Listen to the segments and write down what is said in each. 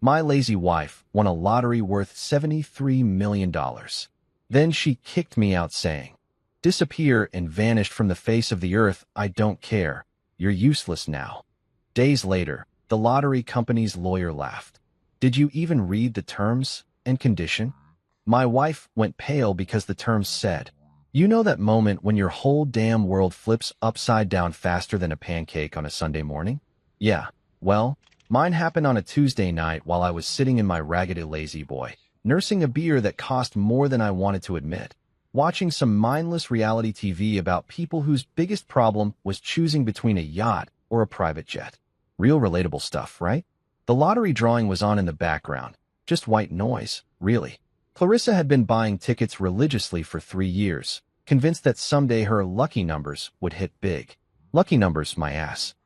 My lazy wife won a lottery worth $73 million. Then she kicked me out saying, "Disappear," and vanished from the face of the earth. I don't care. You're useless now. Days later, the lottery company's lawyer laughed. Did you even read the terms and condition? My wife went pale because the terms said, you know that moment when your whole damn world flips upside down faster than a pancake on a Sunday morning? Yeah, well, mine happened on a Tuesday night while I was sitting in my raggedy lazy boy, nursing a beer that cost more than I wanted to admit, watching some mindless reality TV about people whose biggest problem was choosing between a yacht or a private jet. Real relatable stuff, right? The lottery drawing was on in the background, just white noise, really. Clarissa had been buying tickets religiously for 3 years, convinced that someday her lucky numbers would hit big. Lucky numbers, my ass.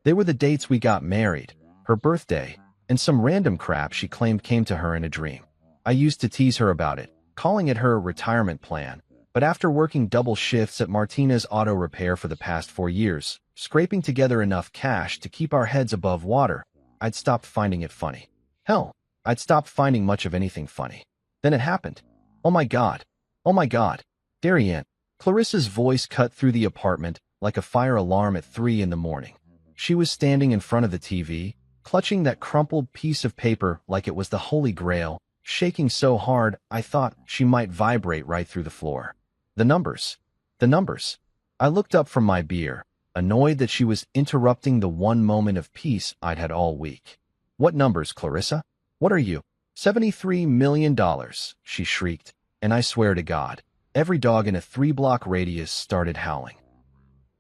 They were the dates we got married, her birthday, and some random crap she claimed came to her in a dream. I used to tease her about it, calling it her retirement plan, but after working double shifts at Martinez Auto Repair for the past 4 years, scraping together enough cash to keep our heads above water, I'd stopped finding it funny. Hell, I'd stopped finding much of anything funny. Then it happened. Oh my God. Oh my God. Darian. Clarissa's voice cut through the apartment like a fire alarm at 3 in the morning. She was standing in front of the TV, clutching that crumpled piece of paper like it was the Holy Grail, shaking so hard I thought she might vibrate right through the floor. The numbers. The numbers. I looked up from my beer, annoyed that she was interrupting the one moment of peace I'd had all week. What numbers, Clarissa? What are you? $73 million, she shrieked, and I swear to God, every dog in a 3-block radius started howling.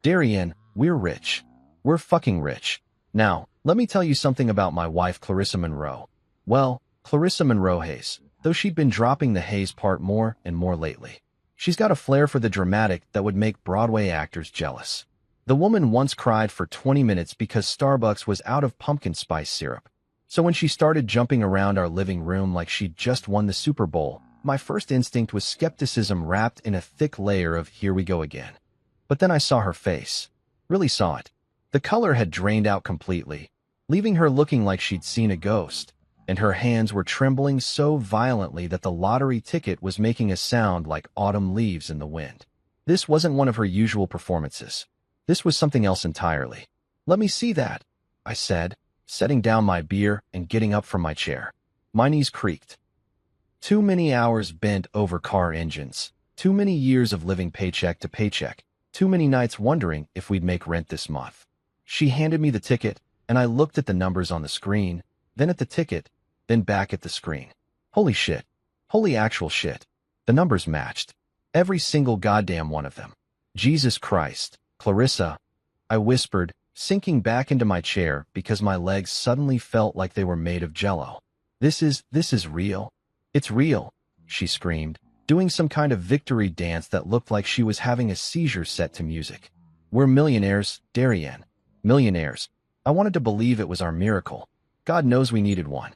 Darian, we're rich. We're fucking rich. Now, let me tell you something about my wife, Clarissa Monroe. Well, Clarissa Monroe Hayes, though she'd been dropping the Hayes part more and more lately. She's got a flair for the dramatic that would make Broadway actors jealous. The woman once cried for 20 minutes because Starbucks was out of pumpkin spice syrup. So when she started jumping around our living room like she'd just won the Super Bowl, my first instinct was skepticism wrapped in a thick layer of here we go again. But then I saw her face. Really saw it. The color had drained out completely, leaving her looking like she'd seen a ghost, and her hands were trembling so violently that the lottery ticket was making a sound like autumn leaves in the wind. This wasn't one of her usual performances. This was something else entirely. Let me see that, I said, setting down my beer and getting up from my chair. My knees creaked. Too many hours bent over car engines, too many years of living paycheck to paycheck, too many nights wondering if we'd make rent this month. She handed me the ticket, and I looked at the numbers on the screen, then at the ticket, then back at the screen. Holy shit. Holy actual shit. The numbers matched. Every single goddamn one of them. Jesus Christ, Clarissa, I whispered, sinking back into my chair because my legs suddenly felt like they were made of jello. This is real. It's real, she screamed, doing some kind of victory dance that looked like she was having a seizure set to music. We're millionaires, Darian. Millionaires. I wanted to believe it was our miracle. God knows we needed one.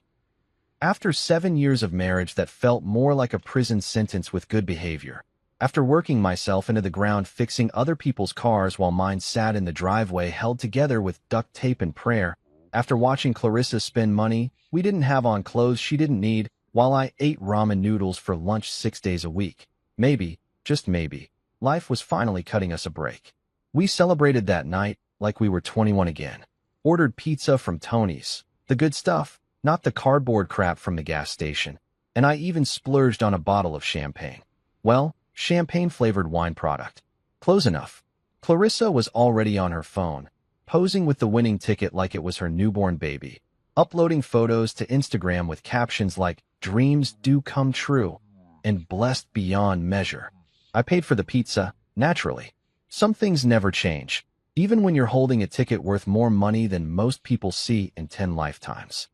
After 7 years of marriage that felt more like a prison sentence with good behavior, after working myself into the ground fixing other people's cars while mine sat in the driveway held together with duct tape and prayer, after watching Clarissa spend money we didn't have on clothes she didn't need, while I ate ramen noodles for lunch 6 days a week, maybe, just maybe, life was finally cutting us a break. We celebrated that night like we were 21 again. Ordered pizza from Tony's, the good stuff, not the cardboard crap from the gas station, and I even splurged on a bottle of champagne. Well, champagne-flavored wine product. Close enough. Clarissa was already on her phone, posing with the winning ticket like it was her newborn baby, uploading photos to Instagram with captions like, "Dreams do come true," and "blessed beyond measure." I paid for the pizza, naturally. Some things never change, even when you're holding a ticket worth more money than most people see in 10 lifetimes.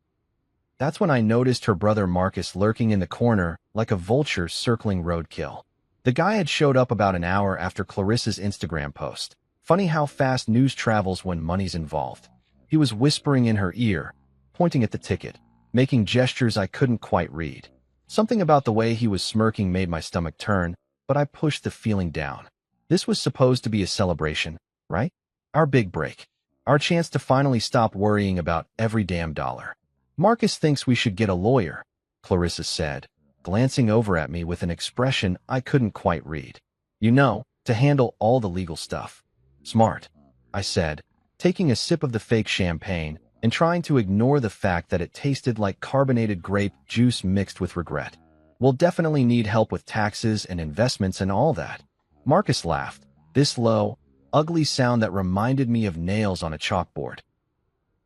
That's when I noticed her brother Marcus lurking in the corner like a vulture circling roadkill. The guy had showed up about an hour after Clarissa's Instagram post. Funny how fast news travels when money's involved. He was whispering in her ear, pointing at the ticket, making gestures I couldn't quite read. Something about the way he was smirking made my stomach turn, but I pushed the feeling down. This was supposed to be a celebration, right? Our big break. Our chance to finally stop worrying about every damn dollar. Marcus thinks we should get a lawyer, Clarissa said, glancing over at me with an expression I couldn't quite read. You know, to handle all the legal stuff. Smart, I said, taking a sip of the fake champagne and trying to ignore the fact that it tasted like carbonated grape juice mixed with regret. We'll definitely need help with taxes and investments and all that. Marcus laughed, this low, ugly sound that reminded me of nails on a chalkboard.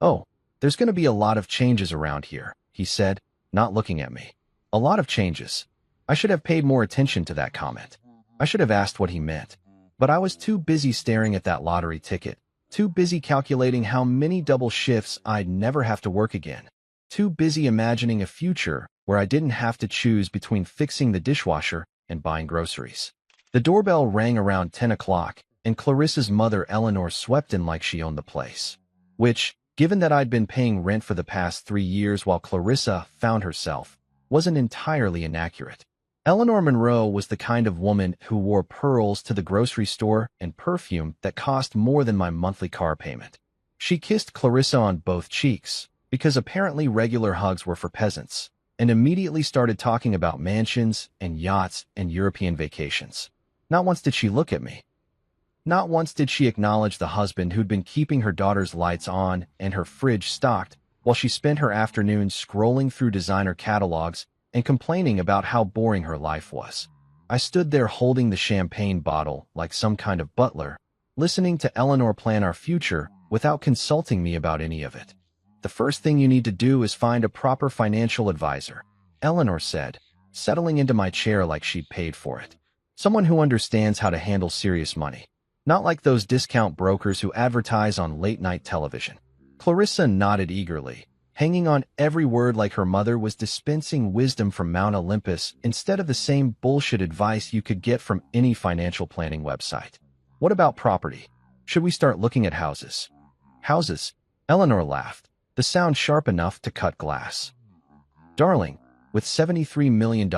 Oh, there's going to be a lot of changes around here, he said, not looking at me. A lot of changes. I should have paid more attention to that comment. I should have asked what he meant. But I was too busy staring at that lottery ticket, too busy calculating how many double shifts I'd never have to work again, too busy imagining a future where I didn't have to choose between fixing the dishwasher and buying groceries. The doorbell rang around 10 o'clock, and Clarissa's mother Eleanor swept in like she owned the place. Which, given that I'd been paying rent for the past 3 years while Clarissa found herself, wasn't entirely inaccurate. Eleanor Monroe was the kind of woman who wore pearls to the grocery store and perfume that cost more than my monthly car payment. She kissed Clarissa on both cheeks, because apparently regular hugs were for peasants, and immediately started talking about mansions and yachts and European vacations. Not once did she look at me. Not once did she acknowledge the husband who'd been keeping her daughter's lights on and her fridge stocked while she spent her afternoons scrolling through designer catalogs and complaining about how boring her life was. I stood there holding the champagne bottle like some kind of butler, listening to Eleanor plan our future without consulting me about any of it. The first thing you need to do is find a proper financial advisor, Eleanor said, settling into my chair like she'd paid for it. Someone who understands how to handle serious money. Not like those discount brokers who advertise on late-night television. Clarissa nodded eagerly, hanging on every word like her mother was dispensing wisdom from Mount Olympus instead of the same bullshit advice you could get from any financial planning website. What about property? Should we start looking at houses? Houses? Eleanor laughed, the sound sharp enough to cut glass. Darling, with $73 million,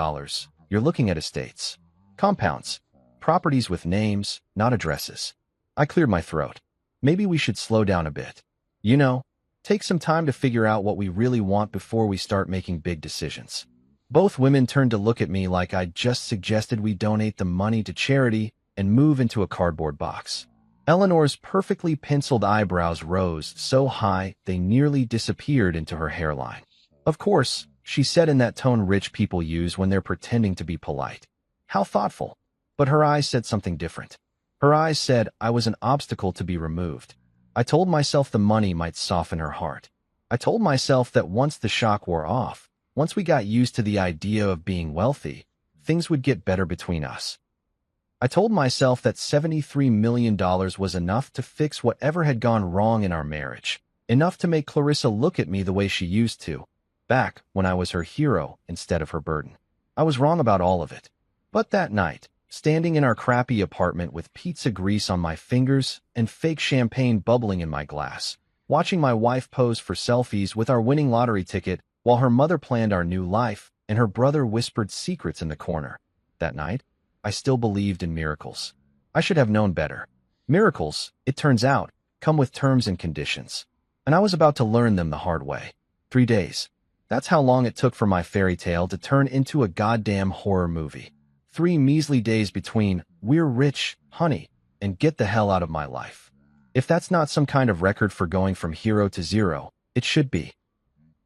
you're looking at estates. Compounds. Properties with names, not addresses. I cleared my throat. Maybe we should slow down a bit. You know, take some time to figure out what we really want before we start making big decisions. Both women turned to look at me like I'd just suggested we donate the money to charity and move into a cardboard box. Eleanor's perfectly penciled eyebrows rose so high they nearly disappeared into her hairline. Of course, she said in that tone rich people use when they're pretending to be polite. How thoughtful. But her eyes said something different. Her eyes said I was an obstacle to be removed. I told myself the money might soften her heart. I told myself that once the shock wore off, once we got used to the idea of being wealthy, things would get better between us. I told myself that $73 million was enough to fix whatever had gone wrong in our marriage, enough to make Clarissa look at me the way she used to, back when I was her hero instead of her burden. I was wrong about all of it. But that night, standing in our crappy apartment with pizza grease on my fingers and fake champagne bubbling in my glass, watching my wife pose for selfies with our winning lottery ticket while her mother planned our new life and her brother whispered secrets in the corner. That night, I still believed in miracles. I should have known better. Miracles, it turns out, come with terms and conditions. And I was about to learn them the hard way. 3 days. That's how long it took for my fairy tale to turn into a goddamn horror movie. 3 measly days between, we're rich, honey, and get the hell out of my life. If that's not some kind of record for going from hero to zero, it should be.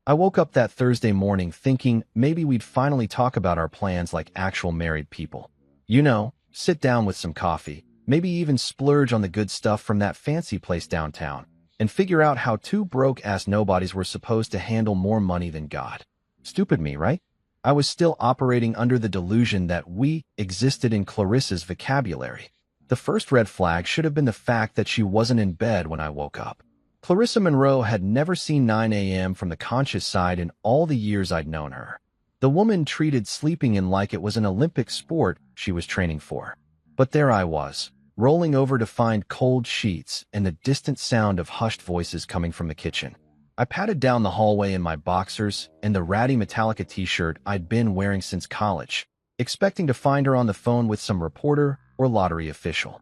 I woke up that Thursday morning thinking maybe we'd finally talk about our plans like actual married people. You know, sit down with some coffee, maybe even splurge on the good stuff from that fancy place downtown, and figure out how 2 broke-ass nobodies were supposed to handle more money than God. Stupid me, right? I was still operating under the delusion that we existed in Clarissa's vocabulary. The first red flag should have been the fact that she wasn't in bed when I woke up. Clarissa Monroe had never seen 9 a.m. from the conscious side in all the years I'd known her. The woman treated sleeping in like it was an Olympic sport she was training for. But there I was, rolling over to find cold sheets and the distant sound of hushed voices coming from the kitchen. I patted down the hallway in my boxers and the ratty Metallica t-shirt I'd been wearing since college, expecting to find her on the phone with some reporter or lottery official.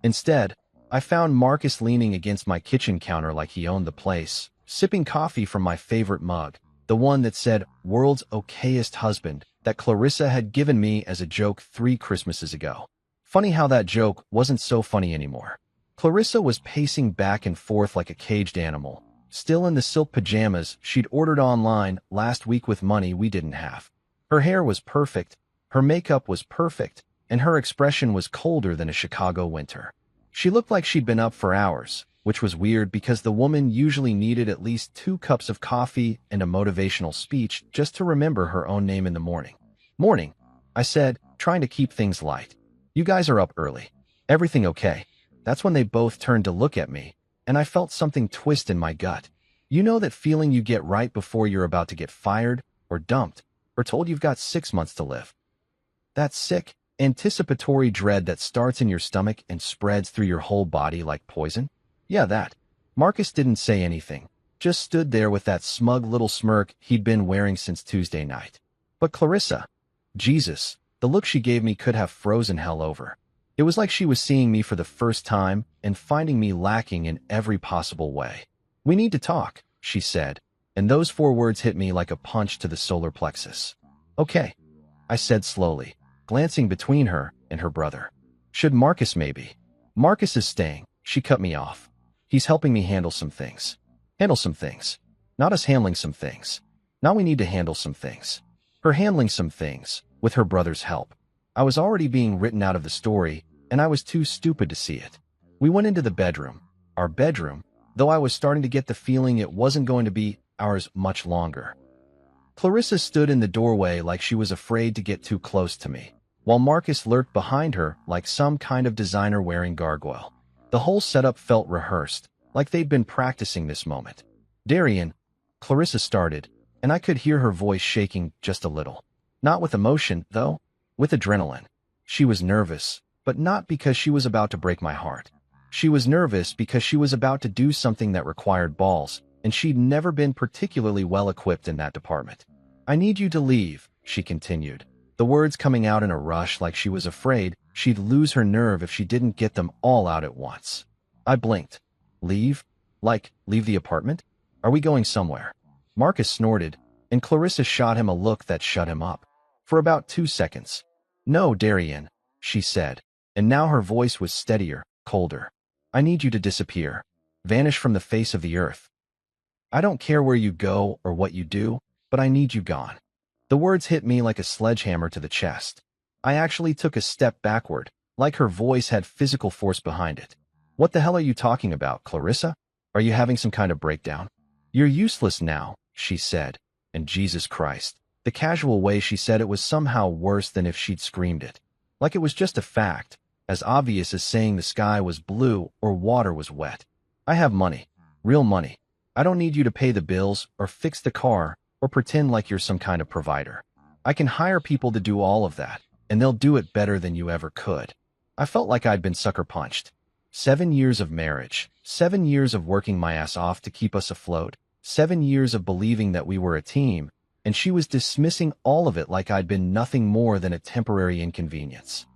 Instead, I found Marcus leaning against my kitchen counter like he owned the place, sipping coffee from my favorite mug, the one that said "World's Okayest Husband" that Clarissa had given me as a joke 3 Christmases ago. Funny how that joke wasn't so funny anymore. Clarissa was pacing back and forth like a caged animal, still in the silk pajamas she'd ordered online last week with money we didn't have. Her hair was perfect, her makeup was perfect, and her expression was colder than a Chicago winter. She looked like she'd been up for hours, which was weird because the woman usually needed at least 2 cups of coffee and a motivational speech just to remember her own name in the morning. "Morning," I said, trying to keep things light. "You guys are up early. Everything okay?" That's when they both turned to look at me, and I felt something twist in my gut. You know that feeling you get right before you're about to get fired, or dumped, or told you've got 6 months to live? That sick, anticipatory dread that starts in your stomach and spreads through your whole body like poison? Yeah, that. Marcus didn't say anything, just stood there with that smug little smirk he'd been wearing since Tuesday night. But Clarissa, Jesus, the look she gave me could have frozen hell over. It was like she was seeing me for the first time and finding me lacking in every possible way. "We need to talk," she said, and those 4 words hit me like a punch to the solar plexus. "Okay," I said slowly, glancing between her and her brother. "Should Marcus maybe?" "Marcus is staying," she cut me off. "He's helping me handle some things." "Handle some things. Not us handling some things. Now we need to handle some things." Her handling some things, with her brother's help. I was already being written out of the story, and I was too stupid to see it. We went into the bedroom, our bedroom, though I was starting to get the feeling it wasn't going to be ours much longer. Clarissa stood in the doorway like she was afraid to get too close to me, while Marcus lurked behind her like some kind of designer-wearing gargoyle. The whole setup felt rehearsed, like they'd been practicing this moment. "Darian," Clarissa started, and I could hear her voice shaking just a little. Not with emotion, though, with adrenaline. She was nervous, but not because she was about to break my heart. She was nervous because she was about to do something that required balls, and she'd never been particularly well equipped in that department. "I need you to leave," she continued, the words coming out in a rush like she was afraid she'd lose her nerve if she didn't get them all out at once. I blinked. "Leave? Like, leave the apartment? Are we going somewhere?" Marcus snorted, and Clarissa shot him a look that shut him up. For about 2 seconds. "No, Darian," she said, and now her voice was steadier, colder. "I need you to disappear. Vanish from the face of the earth. I don't care where you go or what you do, but I need you gone." The words hit me like a sledgehammer to the chest. I actually took a step backward, like her voice had physical force behind it. "What the hell are you talking about, Clarissa? Are you having some kind of breakdown?" "You're useless now," she said, and Jesus Christ, the casual way she said it was somehow worse than if she'd screamed it. Like it was just a fact, as obvious as saying the sky was blue or water was wet. "I have money. Real money. I don't need you to pay the bills or fix the car or pretend like you're some kind of provider. I can hire people to do all of that, and they'll do it better than you ever could." I felt like I'd been sucker punched. 7 years of marriage, 7 years of working my ass off to keep us afloat, 7 years of believing that we were a team, and she was dismissing all of it like I'd been nothing more than a temporary inconvenience.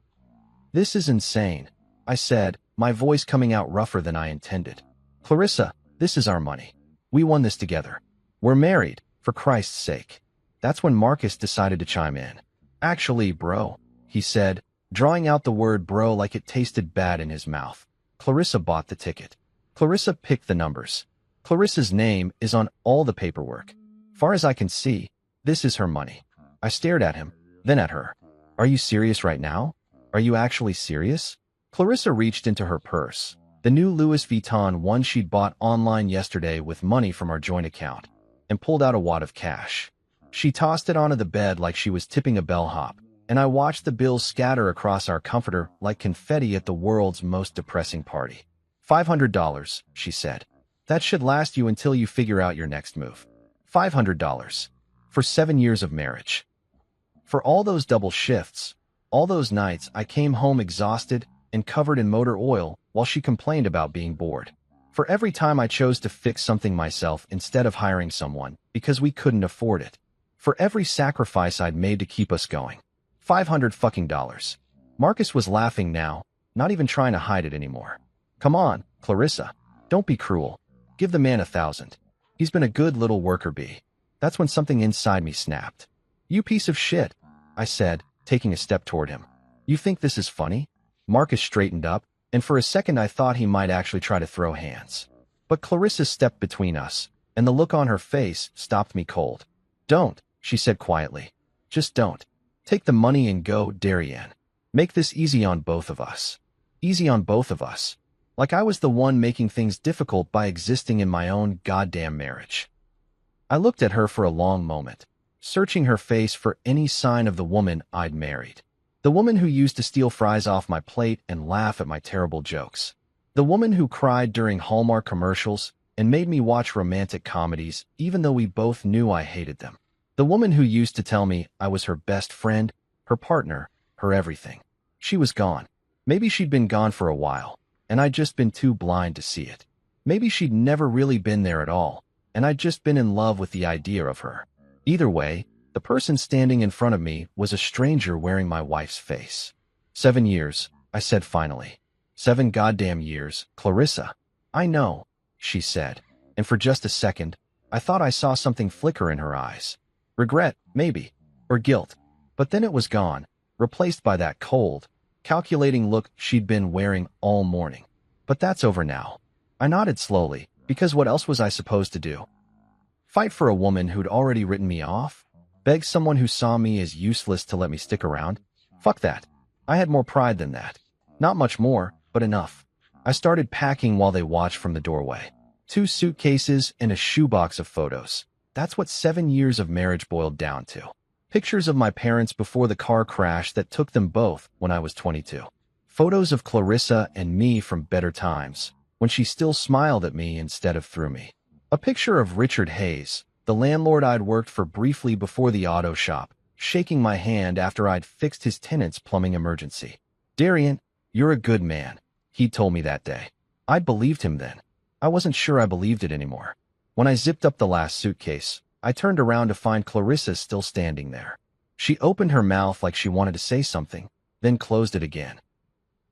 "This is insane," I said, my voice coming out rougher than I intended. "Clarissa, this is our money. We won this together. We're married, for Christ's sake." That's when Marcus decided to chime in. "Actually, bro," he said, drawing out the word bro like it tasted bad in his mouth. "Clarissa bought the ticket. Clarissa picked the numbers. Clarissa's name is on all the paperwork. Far as I can see, this is her money." I stared at him, then at her. "Are you serious right now? Are you actually serious?" Clarissa reached into her purse, the new Louis Vuitton one she'd bought online yesterday with money from our joint account, and pulled out a wad of cash. She tossed it onto the bed like she was tipping a bellhop, and I watched the bills scatter across our comforter like confetti at the world's most depressing party. $500, she said. "That should last you until you figure out your next move. $500. For 7 years of marriage. For all those double shifts, all those nights I came home exhausted and covered in motor oil while she complained about being bored. For every time I chose to fix something myself instead of hiring someone because we couldn't afford it. For every sacrifice I'd made to keep us going. $500 fucking. Marcus was laughing now, not even trying to hide it anymore. "Come on, Clarissa. Don't be cruel. Give the man $1,000. He's been a good little worker bee. That's when something inside me snapped. You piece of shit, I said, taking a step toward him. You think this is funny? Marcus straightened up, and for a second I thought he might actually try to throw hands. But Clarissa stepped between us, and the look on her face stopped me cold. Don't, she said quietly. Just don't. Take the money and go, Darian. Make this easy on both of us. Easy on both of us. Like I was the one making things difficult by existing in my own goddamn marriage. I looked at her for a long moment, searching her face for any sign of the woman I'd married. The woman who used to steal fries off my plate and laugh at my terrible jokes. The woman who cried during Hallmark commercials and made me watch romantic comedies even though we both knew I hated them. The woman who used to tell me I was her best friend, her partner, her everything. She was gone. Maybe she'd been gone for a while, and I'd just been too blind to see it. Maybe she'd never really been there at all, and I'd just been in love with the idea of her. Either way, the person standing in front of me was a stranger wearing my wife's face. 7 years, I said finally. 7 goddamn years, Clarissa. I know, she said, and for just a second, I thought I saw something flicker in her eyes. Regret, maybe, or guilt, but then it was gone, replaced by that cold, calculating look she'd been wearing all morning. But that's over now. I nodded slowly, because what else was I supposed to do? Fight for a woman who'd already written me off? Beg someone who saw me as useless to let me stick around? Fuck that. I had more pride than that. Not much more, but enough. I started packing while they watched from the doorway. 2 suitcases and a shoebox of photos. That's what 7 years of marriage boiled down to. Pictures of my parents before the car crash that took them both when I was 22. Photos of Clarissa and me from better times, when she still smiled at me instead of through me. A picture of Richard Hayes, the landlord I'd worked for briefly before the auto shop, shaking my hand after I'd fixed his tenant's plumbing emergency. Darian, you're a good man, he told me that day. I'd believed him then. I wasn't sure I believed it anymore. When I zipped up the last suitcase, I turned around to find Clarissa still standing there. She opened her mouth like she wanted to say something, then closed it again.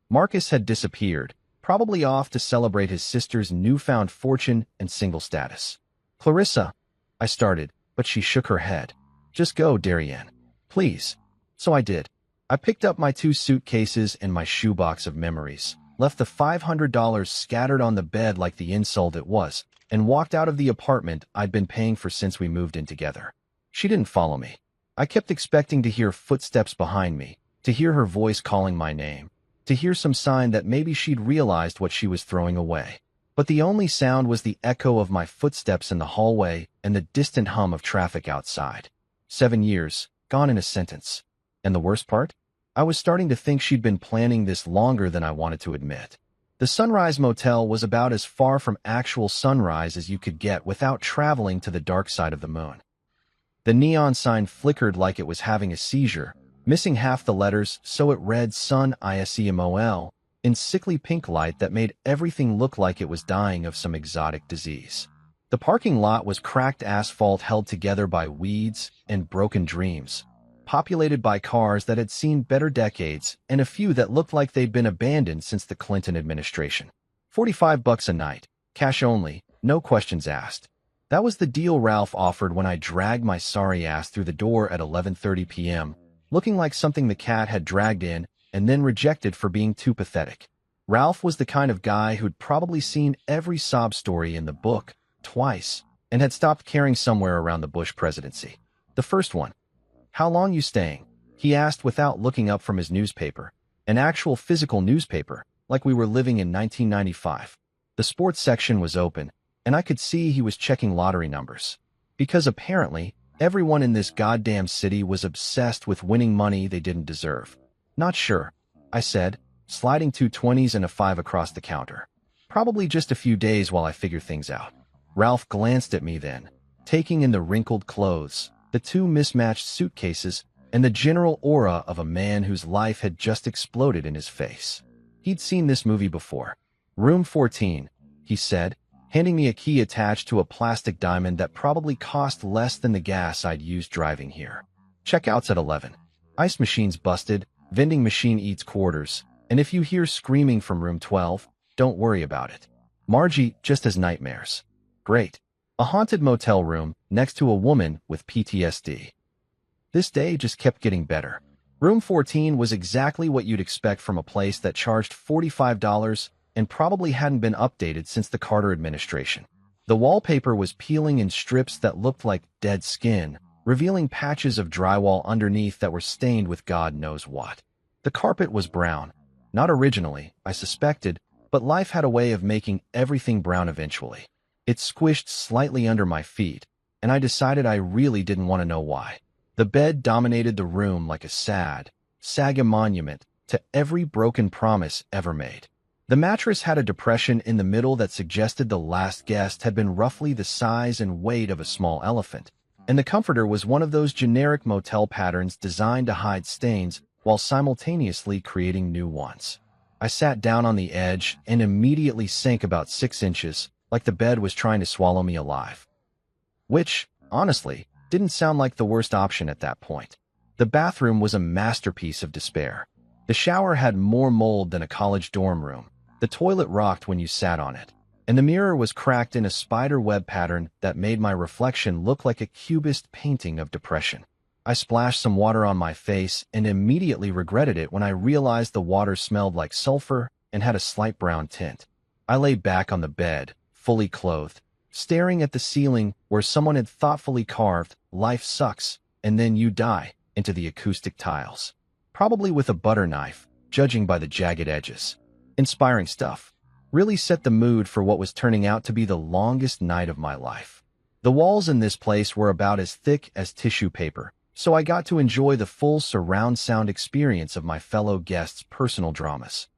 Marcus had disappeared, probably off to celebrate his sister's newfound fortune and single status. Clarissa, I started, but she shook her head. Just go, Darian. Please. So I did. I picked up my 2 suitcases and my shoebox of memories, left the $500 scattered on the bed like the insult it was, and walked out of the apartment I'd been paying for since we moved in together. She didn't follow me. I kept expecting to hear footsteps behind me, to hear her voice calling my name, to hear some sign that maybe she'd realized what she was throwing away. But the only sound was the echo of my footsteps in the hallway and the distant hum of traffic outside. 7 years, gone in a sentence. And the worst part? I was starting to think she'd been planning this longer than I wanted to admit. The Sunrise Motel was about as far from actual sunrise as you could get without traveling to the dark side of the moon. The neon sign flickered like it was having a seizure, missing half the letters so it read Sun ISEMOL in sickly pink light that made everything look like it was dying of some exotic disease. The parking lot was cracked asphalt held together by weeds and broken dreams, populated by cars that had seen better decades and a few that looked like they'd been abandoned since the Clinton administration. $45 a night, cash only, no questions asked. That was the deal Ralph offered when I dragged my sorry ass through the door at 11:30 p.m., looking like something the cat had dragged in and then rejected for being too pathetic. Ralph was the kind of guy who'd probably seen every sob story in the book twice and had stopped caring somewhere around the Bush presidency. The first one. How long you staying? He asked without looking up from his newspaper, an actual physical newspaper, like we were living in 1995. The sports section was open, and I could see he was checking lottery numbers. Because apparently, everyone in this goddamn city was obsessed with winning money they didn't deserve. Not sure, I said, sliding 2 20s and a 5 across the counter. Probably just a few days while I figure things out. Ralph glanced at me then, taking in the wrinkled clothes, the 2 mismatched suitcases, and the general aura of a man whose life had just exploded in his face. He'd seen this movie before. Room 14, he said, handing me a key attached to a plastic diamond that probably cost less than the gas I'd used driving here. Checkout's at 11. Ice machine's busted, vending machine eats quarters, and if you hear screaming from room 12, don't worry about it. Margie just has nightmares. Great. A haunted motel room next to a woman with PTSD. This day just kept getting better. Room 14 was exactly what you'd expect from a place that charged $45 and probably hadn't been updated since the Carter administration. The wallpaper was peeling in strips that looked like dead skin, revealing patches of drywall underneath that were stained with God knows what. The carpet was brown. Not originally, I suspected, but life had a way of making everything brown eventually. It squished slightly under my feet, and I decided I really didn't want to know why. The bed dominated the room like a sagging monument to every broken promise ever made. The mattress had a depression in the middle that suggested the last guest had been roughly the size and weight of a small elephant, and the comforter was one of those generic motel patterns designed to hide stains while simultaneously creating new ones. I sat down on the edge and immediately sank about 6 inches, like the bed was trying to swallow me alive. Which, honestly, didn't sound like the worst option at that point. The bathroom was a masterpiece of despair. The shower had more mold than a college dorm room. The toilet rocked when you sat on it, and the mirror was cracked in a spider web pattern that made my reflection look like a cubist painting of depression. I splashed some water on my face and immediately regretted it when I realized the water smelled like sulfur and had a slight brown tint. I lay back on the bed, fully clothed, staring at the ceiling where someone had thoughtfully carved "Life sucks, and then you die" into the acoustic tiles. Probably with a butter knife, judging by the jagged edges. Inspiring stuff. Really set the mood for what was turning out to be the longest night of my life. The walls in this place were about as thick as tissue paper, so I got to enjoy the full surround sound experience of my fellow guests' personal dramas.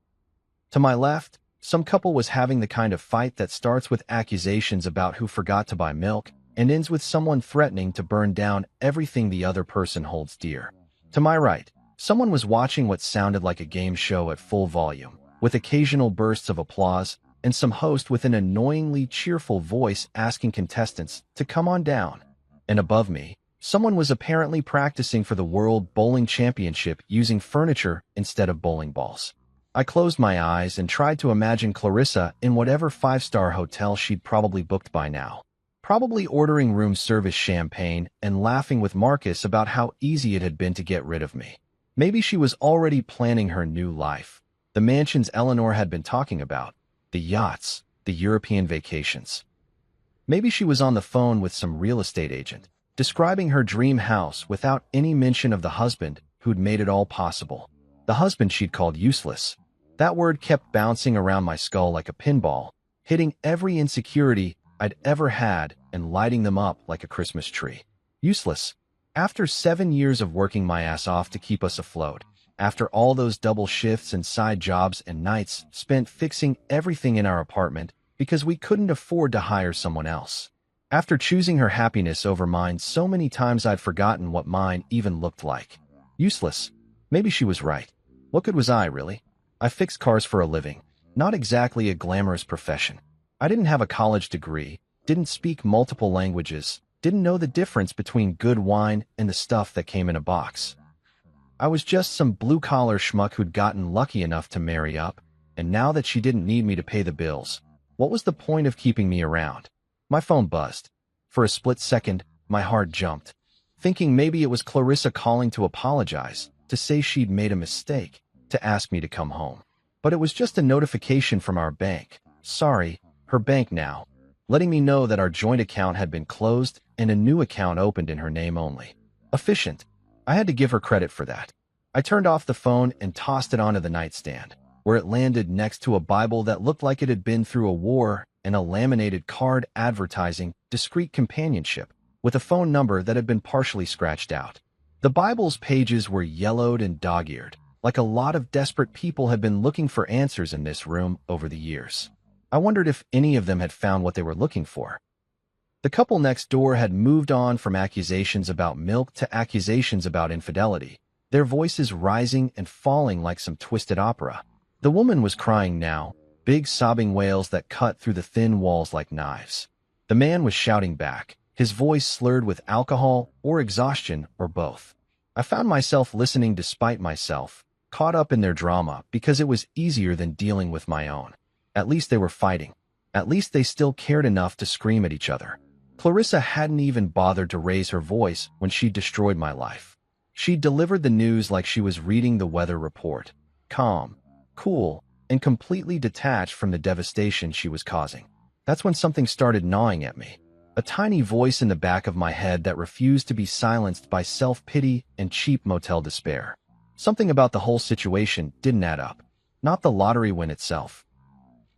To my left, some couple was having the kind of fight that starts with accusations about who forgot to buy milk and ends with someone threatening to burn down everything the other person holds dear. To my right, someone was watching what sounded like a game show at full volume, with occasional bursts of applause and some host with an annoyingly cheerful voice asking contestants to come on down. And above me, someone was apparently practicing for the World Bowling Championship using furniture instead of bowling balls. I closed my eyes and tried to imagine Clarissa in whatever 5-star hotel she'd probably booked by now. Probably ordering room service champagne and laughing with Marcus about how easy it had been to get rid of me. Maybe she was already planning her new life. The mansions Eleanor had been talking about, the yachts, the European vacations. Maybe she was on the phone with some real estate agent, describing her dream house without any mention of the husband who'd made it all possible. The husband she'd called useless. That word kept bouncing around my skull like a pinball, hitting every insecurity I'd ever had and lighting them up like a Christmas tree. Useless. After 7 years of working my ass off to keep us afloat, after all those double shifts and side jobs and nights spent fixing everything in our apartment because we couldn't afford to hire someone else. After choosing her happiness over mine so many times I'd forgotten what mine even looked like. Useless. Maybe she was right. What good was I, really? I fixed cars for a living. Not exactly a glamorous profession. I didn't have a college degree, didn't speak multiple languages, didn't know the difference between good wine and the stuff that came in a box. I was just some blue-collar schmuck who'd gotten lucky enough to marry up, and now that she didn't need me to pay the bills, what was the point of keeping me around? My phone buzzed. For a split second, my heart jumped, thinking maybe it was Clarissa calling to apologize, to say she'd made a mistake, to ask me to come home. But it was just a notification from our bank. Sorry, her bank now, letting me know that our joint account had been closed and a new account opened in her name only. Efficient. I had to give her credit for that. I turned off the phone and tossed it onto the nightstand, where it landed next to a Bible that looked like it had been through a war and a laminated card advertising discreet companionship with a phone number that had been partially scratched out. The Bible's pages were yellowed and dog-eared, like a lot of desperate people had been looking for answers in this room over the years. I wondered if any of them had found what they were looking for. The couple next door had moved on from accusations about milk to accusations about infidelity, their voices rising and falling like some twisted opera. The woman was crying now, big sobbing wails that cut through the thin walls like knives. The man was shouting back, his voice slurred with alcohol or exhaustion or both. I found myself listening despite myself, caught up in their drama because it was easier than dealing with my own. At least they were fighting. At least they still cared enough to scream at each other. Clarissa hadn't even bothered to raise her voice when she destroyed my life. She delivered the news like she was reading the weather report, calm, cool, and completely detached from the devastation she was causing. That's when something started gnawing at me. A tiny voice in the back of my head that refused to be silenced by self-pity and cheap motel despair. Something about the whole situation didn't add up. Not the lottery win itself.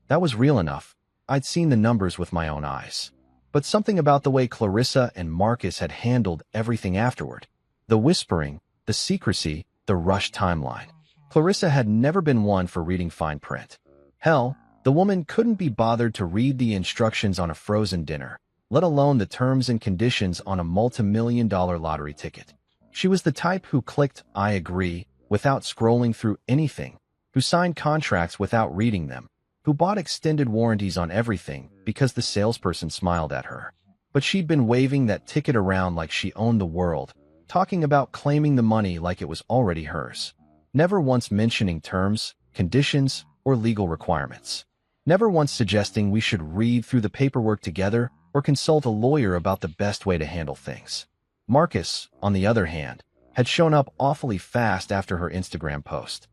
That was real enough. I'd seen the numbers with my own eyes. But something about the way Clarissa and Marcus had handled everything afterward. The whispering, the secrecy, the rushed timeline. Clarissa had never been one for reading fine print. Hell, the woman couldn't be bothered to read the instructions on a frozen dinner, let alone the terms and conditions on a multi-million-dollar lottery ticket. She was the type who clicked "I agree" without scrolling through anything, who signed contracts without reading them, who bought extended warranties on everything because the salesperson smiled at her. But she'd been waving that ticket around like she owned the world, talking about claiming the money like it was already hers. Never once mentioning terms, conditions, or legal requirements. Never once suggesting we should read through the paperwork together or consult a lawyer about the best way to handle things. Marcus, on the other hand, had shown up awfully fast after her Instagram post.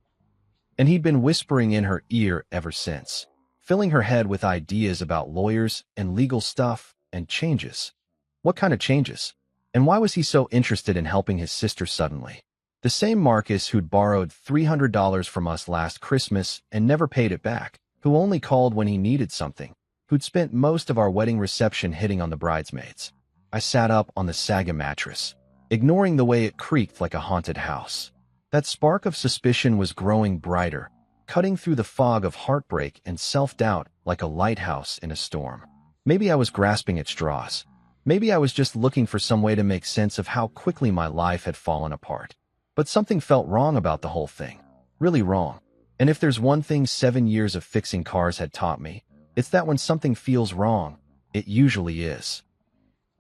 And he'd been whispering in her ear ever since, filling her head with ideas about lawyers and legal stuff and changes. What kind of changes? And why was he so interested in helping his sister suddenly? The same Marcus who'd borrowed $300 from us last Christmas and never paid it back, who only called when he needed something, who'd spent most of our wedding reception hitting on the bridesmaids. I sat up on the Saga mattress, ignoring the way it creaked like a haunted house. That spark of suspicion was growing brighter, cutting through the fog of heartbreak and self-doubt like a lighthouse in a storm. Maybe I was grasping at straws. Maybe I was just looking for some way to make sense of how quickly my life had fallen apart. But something felt wrong about the whole thing. Really wrong. And if there's one thing 7 years of fixing cars had taught me, it's that when something feels wrong, it usually is.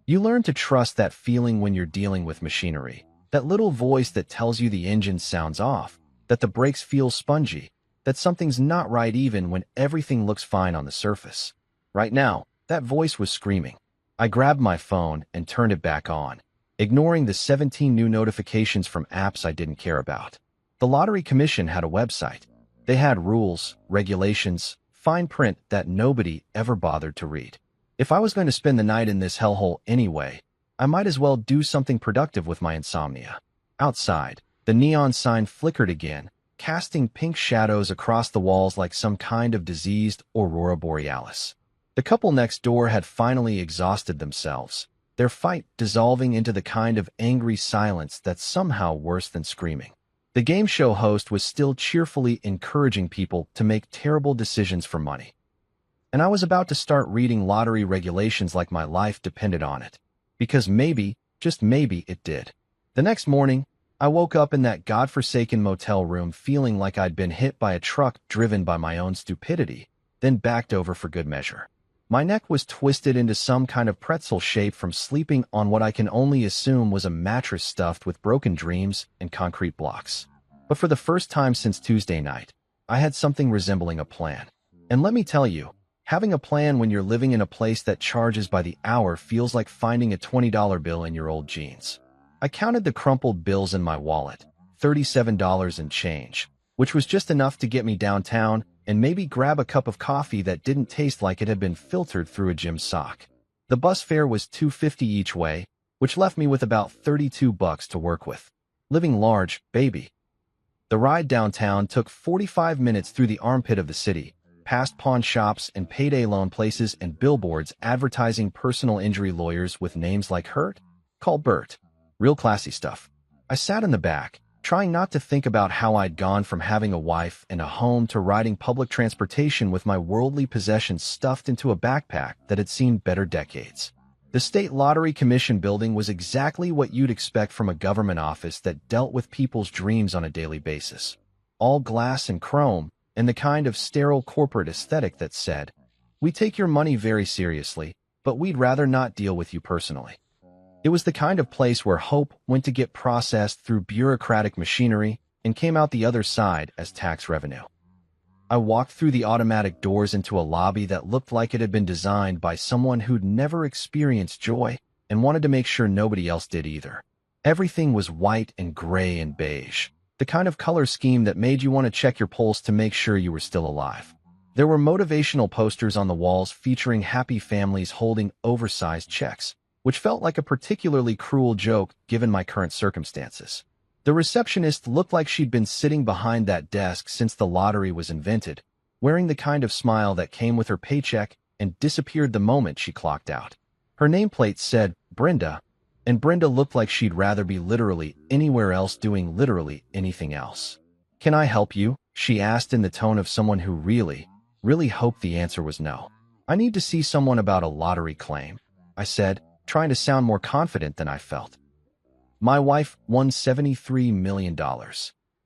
You learn to trust that feeling when you're dealing with machinery. That little voice that tells you the engine sounds off, that the brakes feel spongy, that something's not right even when everything looks fine on the surface. Right now, that voice was screaming. I grabbed my phone and turned it back on, ignoring the 17 new notifications from apps I didn't care about. The Lottery Commission had a website. They had rules, regulations, fine print that nobody ever bothered to read. If I was going to spend the night in this hellhole anyway, I might as well do something productive with my insomnia. Outside, the neon sign flickered again, casting pink shadows across the walls like some kind of diseased aurora borealis. The couple next door had finally exhausted themselves, their fight dissolving into the kind of angry silence that's somehow worse than screaming. The game show host was still cheerfully encouraging people to make terrible decisions for money. And I was about to start reading lottery regulations like my life depended on it. Because maybe, just maybe, it did. The next morning, I woke up in that godforsaken motel room feeling like I'd been hit by a truck driven by my own stupidity, then backed over for good measure. My neck was twisted into some kind of pretzel shape from sleeping on what I can only assume was a mattress stuffed with broken dreams and concrete blocks. But for the first time since Tuesday night, I had something resembling a plan. And let me tell you, having a plan when you're living in a place that charges by the hour feels like finding a $20 bill in your old jeans. I counted the crumpled bills in my wallet, $37 and change, which was just enough to get me downtown and maybe grab a cup of coffee that didn't taste like it had been filtered through a gym sock. The bus fare was $2.50 each way, which left me with about $32 to work with. Living large, baby. The ride downtown took 45 minutes through the armpit of the city, past pawn shops and payday loan places and billboards advertising personal injury lawyers with names like Hurt, call Bert. Real classy stuff. I sat in the back, trying not to think about how I'd gone from having a wife and a home to riding public transportation with my worldly possessions stuffed into a backpack that had seen better decades. The State Lottery Commission building was exactly what you'd expect from a government office that dealt with people's dreams on a daily basis. All glass and chrome, and the kind of sterile corporate aesthetic that said, "We take your money very seriously, but we'd rather not deal with you personally." It was the kind of place where hope went to get processed through bureaucratic machinery and came out the other side as tax revenue. I walked through the automatic doors into a lobby that looked like it had been designed by someone who'd never experienced joy and wanted to make sure nobody else did either. Everything was white and gray and beige, the kind of color scheme that made you want to check your pulse to make sure you were still alive. There were motivational posters on the walls featuring happy families holding oversized checks, which felt like a particularly cruel joke given my current circumstances. The receptionist looked like she'd been sitting behind that desk since the lottery was invented, wearing the kind of smile that came with her paycheck and disappeared the moment she clocked out. Her nameplate said, Brenda, and Brenda looked like she'd rather be literally anywhere else doing literally anything else. Can I help you? She asked in the tone of someone who really hoped the answer was no. I need to see someone about a lottery claim, I said, trying to sound more confident than I felt. My wife won $73 million.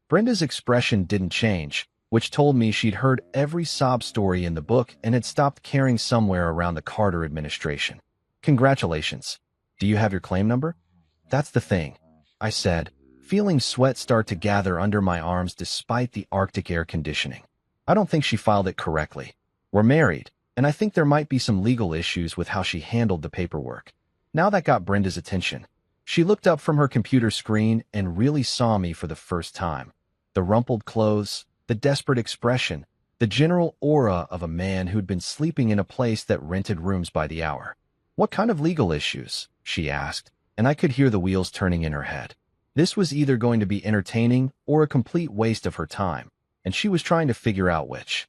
Brenda's expression didn't change, which told me she'd heard every sob story in the book and had stopped caring somewhere around the Carter administration. Congratulations. Do you have your claim number? That's the thing, I said, feeling sweat start to gather under my arms despite the Arctic air conditioning. I don't think she filed it correctly. We're married, and I think there might be some legal issues with how she handled the paperwork. Now that got Brenda's attention. She looked up from her computer screen and really saw me for the first time. The rumpled clothes, the desperate expression, the general aura of a man who'd been sleeping in a place that rented rooms by the hour. What kind of legal issues? She asked, and I could hear the wheels turning in her head. This was either going to be entertaining or a complete waste of her time, and she was trying to figure out which.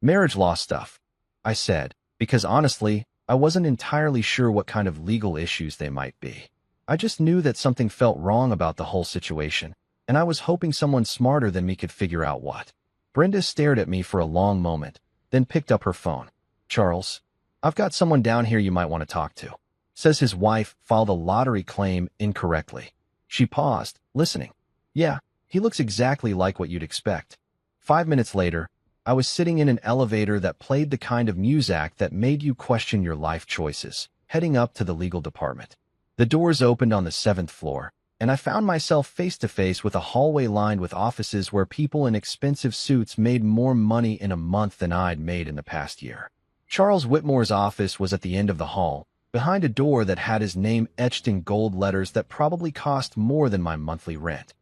Marriage law stuff, I said, because honestly, I wasn't entirely sure what kind of legal issues they might be. I just knew that something felt wrong about the whole situation, and I was hoping someone smarter than me could figure out what. Brenda stared at me for a long moment, then picked up her phone. Charles, I've got someone down here you might want to talk to. Says his wife filed a lottery claim incorrectly. She paused, listening. Yeah, he looks exactly like what you'd expect. 5 minutes later, I was sitting in an elevator that played the kind of music that made you question your life choices, heading up to the legal department. The doors opened on the 7th floor, and I found myself face-to-face with a hallway lined with offices where people in expensive suits made more money in a month than I'd made in the past year. Charles Whitmore's office was at the end of the hall, behind a door that had his name etched in gold letters that probably cost more than my monthly rent.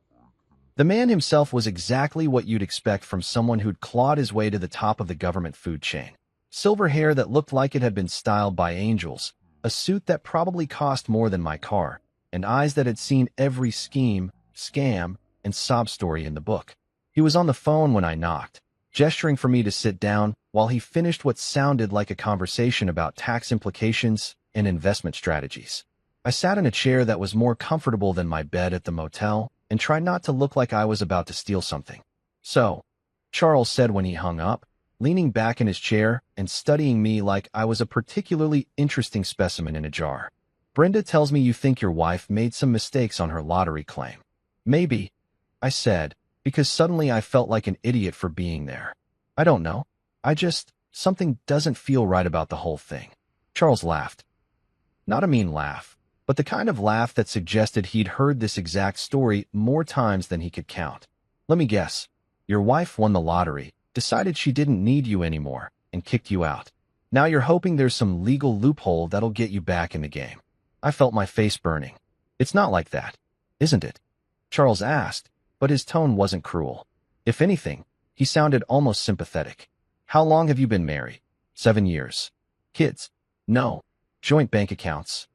The man himself was exactly what you'd expect from someone who'd clawed his way to the top of the government food chain. Silver hair that looked like it had been styled by angels, a suit that probably cost more than my car, and eyes that had seen every scheme, scam, and sob story in the book. He was on the phone when I knocked, gesturing for me to sit down while he finished what sounded like a conversation about tax implications and investment strategies. I sat in a chair that was more comfortable than my bed at the motel and tried not to look like I was about to steal something. So, Charles said when he hung up, leaning back in his chair and studying me like I was a particularly interesting specimen in a jar. Brenda tells me you think your wife made some mistakes on her lottery claim. Maybe, I said, because suddenly I felt like an idiot for being there. I don't know. Something doesn't feel right about the whole thing. Charles laughed. Not a mean laugh, but the kind of laugh that suggested he'd heard this exact story more times than he could count. Let me guess. Your wife won the lottery, decided she didn't need you anymore, and kicked you out. Now you're hoping there's some legal loophole that'll get you back in the game. I felt my face burning. It's not like that, isn't it? Charles asked, but his tone wasn't cruel. If anything, he sounded almost sympathetic. How long have you been married? 7 years. Kids? No. Joint bank accounts?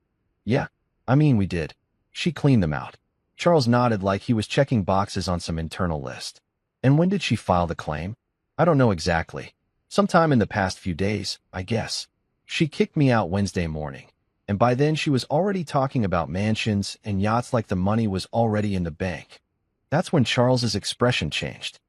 Yeah, we did. She cleaned them out. Charles nodded like he was checking boxes on some internal list. And when did she file the claim? I don't know exactly. Sometime in the past few days, I guess. She kicked me out Wednesday morning, and by then she was already talking about mansions and yachts like the money was already in the bank. That's when Charles's expression changed.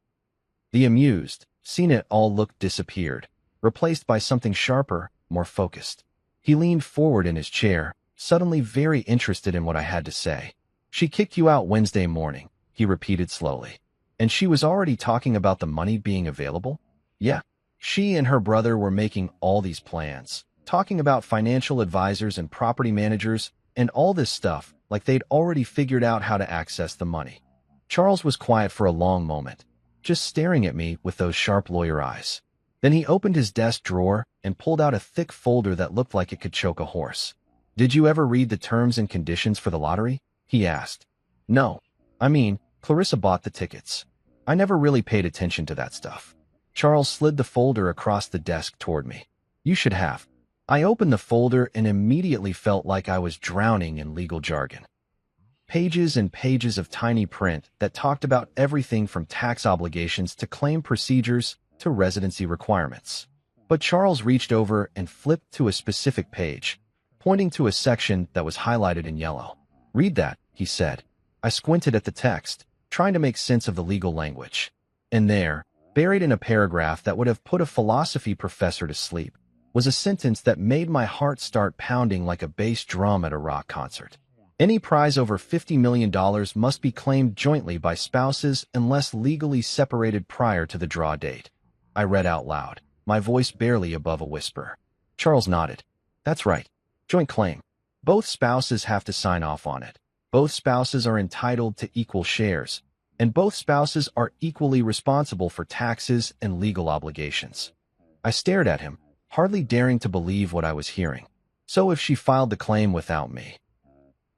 The amused, seen it all look disappeared, replaced by something sharper, more focused. He leaned forward in his chair, suddenly very interested in what I had to say. She kicked you out Wednesday morning, he repeated slowly. And she was already talking about the money being available? Yeah. She and her brother were making all these plans, talking about financial advisors and property managers and all this stuff like they'd already figured out how to access the money. Charles was quiet for a long moment. just staring at me with those sharp lawyer eyes. Then he opened his desk drawer and pulled out a thick folder that looked like it could choke a horse. "Did you ever read the terms and conditions for the lottery?" he asked. "No. I mean, Clarissa bought the tickets. I never really paid attention to that stuff." Charles slid the folder across the desk toward me. "You should have." I opened the folder and immediately felt like I was drowning in legal jargon. Pages and pages of tiny print that talked about everything from tax obligations to claim procedures to residency requirements. But Charles reached over and flipped to a specific page, pointing to a section that was highlighted in yellow. "Read that," he said. I squinted at the text, trying to make sense of the legal language. And there, buried in a paragraph that would have put a philosophy professor to sleep, was a sentence that made my heart start pounding like a bass drum at a rock concert. Any prize over $50 million must be claimed jointly by spouses unless legally separated prior to the draw date. I read out loud, my voice barely above a whisper. Charles nodded. "That's right. Joint claim. Both spouses have to sign off on it. Both spouses are entitled to equal shares, and both spouses are equally responsible for taxes and legal obligations." I stared at him, hardly daring to believe what I was hearing. So if she filed the claim without me,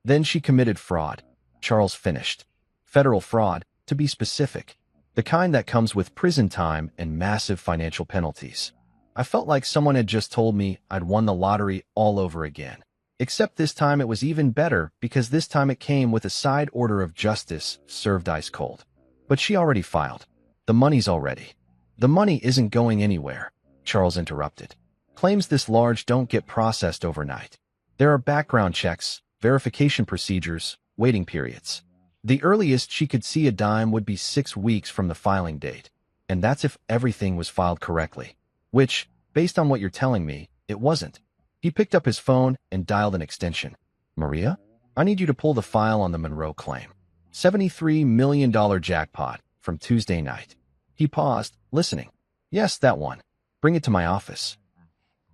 then she committed fraud, Charles finished. Federal fraud, to be specific. The kind that comes with prison time and massive financial penalties. I felt like someone had just told me I'd won the lottery all over again. Except this time it was even better because this time it came with a side order of justice served ice cold. But she already filed. The money's already. "The money isn't going anywhere," Charles interrupted. "Claims this large don't get processed overnight. There are background checks, verification procedures, waiting periods. The earliest she could see a dime would be 6 weeks from the filing date, and that's if everything was filed correctly. Which, based on what you're telling me, it wasn't." He picked up his phone and dialed an extension. "Maria? I need you to pull the file on the Monroe claim. $73 million jackpot from Tuesday night." He paused, listening. "Yes, that one. Bring it to my office."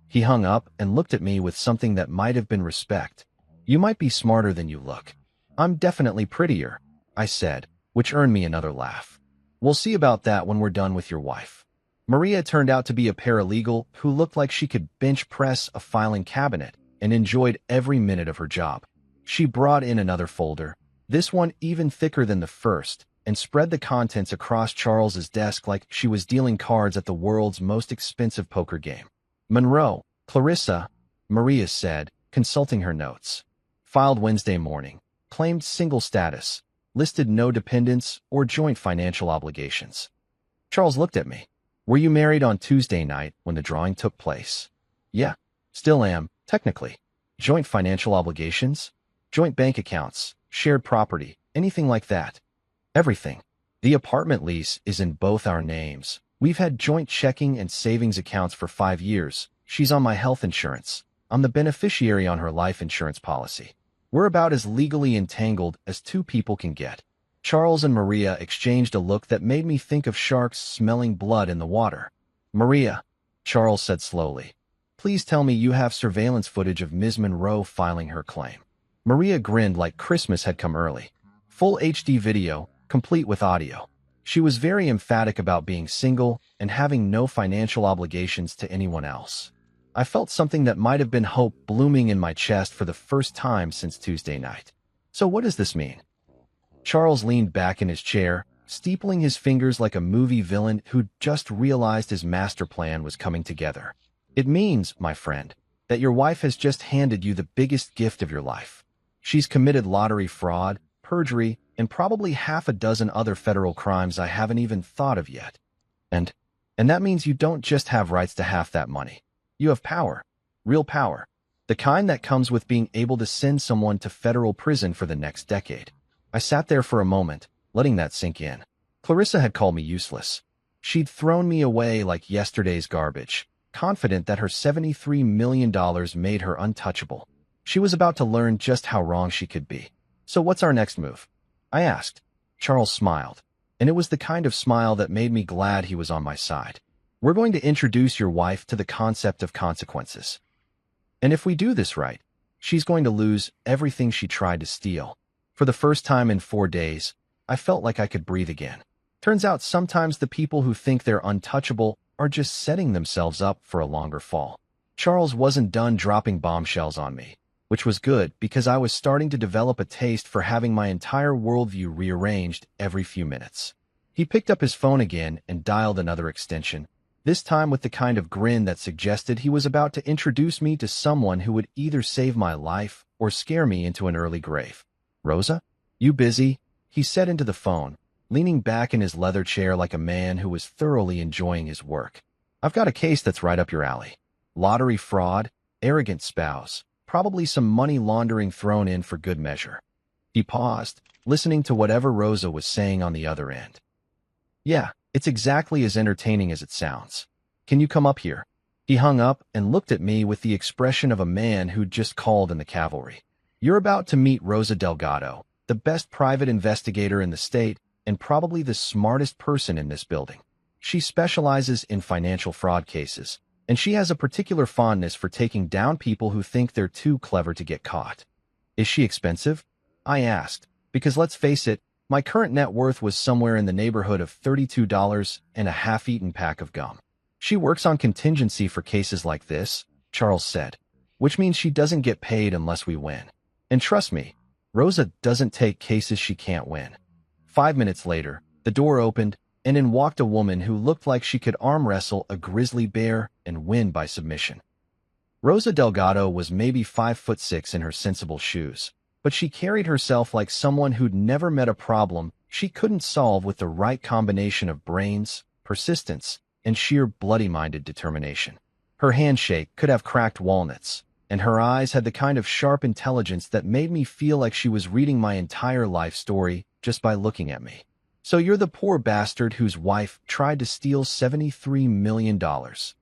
He hung up and looked at me with something that might have been respect. "You might be smarter than you look." "I'm definitely prettier," I said, which earned me another laugh. "We'll see about that when we're done with your wife." Maria turned out to be a paralegal who looked like she could bench press a filing cabinet and enjoyed every minute of her job. She brought in another folder, this one even thicker than the first, and spread the contents across Charles's desk like she was dealing cards at the world's most expensive poker game. "Monroe, Clarissa," Maria said, consulting her notes. "Filed Wednesday morning. Claimed single status. Listed no dependents or joint financial obligations." Charles looked at me. "Were you married on Tuesday night when the drawing took place?" "Yeah. Still am, technically." "Joint financial obligations? Joint bank accounts, shared property, anything like that?" "Everything. The apartment lease is in both our names. We've had joint checking and savings accounts for 5 years. She's on my health insurance. I'm the beneficiary on her life insurance policy. We're about as legally entangled as two people can get." Charles and Maria exchanged a look that made me think of sharks smelling blood in the water. "Maria," Charles said slowly, "please tell me you have surveillance footage of Ms. Monroe filing her claim." Maria grinned like Christmas had come early. Full HD video, complete with audio. She was very emphatic about being single and having no financial obligations to anyone else. I felt something that might have been hope blooming in my chest for the first time since Tuesday night. "So what does this mean?" Charles leaned back in his chair, steepling his fingers like a movie villain who'd just realized his master plan was coming together. "It means, my friend, that your wife has just handed you the biggest gift of your life. She's committed lottery fraud, perjury, and probably half a dozen other federal crimes I haven't even thought of yet. And that means you don't just have rights to half that money. You have power. Real power. The kind that comes with being able to send someone to federal prison for the next decade." I sat there for a moment, letting that sink in. Clarissa had called me useless. She'd thrown me away like yesterday's garbage, confident that her $73 million made her untouchable. She was about to learn just how wrong she could be. "So what's our next move?" I asked. Charles smiled, and it was the kind of smile that made me glad he was on my side. "We're going to introduce your wife to the concept of consequences. And if we do this right, she's going to lose everything she tried to steal." For the first time in 4 days, I felt like I could breathe again. Turns out sometimes the people who think they're untouchable are just setting themselves up for a longer fall. Charles wasn't done dropping bombshells on me, which was good because I was starting to develop a taste for having my entire worldview rearranged every few minutes. He picked up his phone again and dialed another extension, this time with the kind of grin that suggested he was about to introduce me to someone who would either save my life or scare me into an early grave. "Rosa? You busy?" he said into the phone, leaning back in his leather chair like a man who was thoroughly enjoying his work. "I've got a case that's right up your alley. Lottery fraud, arrogant spouse, probably some money laundering thrown in for good measure." He paused, listening to whatever Rosa was saying on the other end. "Yeah, it's exactly as entertaining as it sounds. Can you come up here?" He hung up and looked at me with the expression of a man who'd just called in the cavalry. "You're about to meet Rosa Delgado, the best private investigator in the state and probably the smartest person in this building. She specializes in financial fraud cases, and she has a particular fondness for taking down people who think they're too clever to get caught." "Is she expensive?" I asked, because let's face it, my current net worth was somewhere in the neighborhood of $32 and a half-eaten pack of gum. "She works on contingency for cases like this," Charles said, "which means she doesn't get paid unless we win. And trust me, Rosa doesn't take cases she can't win." 5 minutes later, the door opened, and in walked a woman who looked like she could arm wrestle a grizzly bear and win by submission. Rosa Delgado was maybe 5'6" in her sensible shoes, but she carried herself like someone who'd never met a problem she couldn't solve with the right combination of brains, persistence, and sheer bloody-minded determination. Her handshake could have cracked walnuts, and her eyes had the kind of sharp intelligence that made me feel like she was reading my entire life story just by looking at me. "So you're the poor bastard whose wife tried to steal $73 million,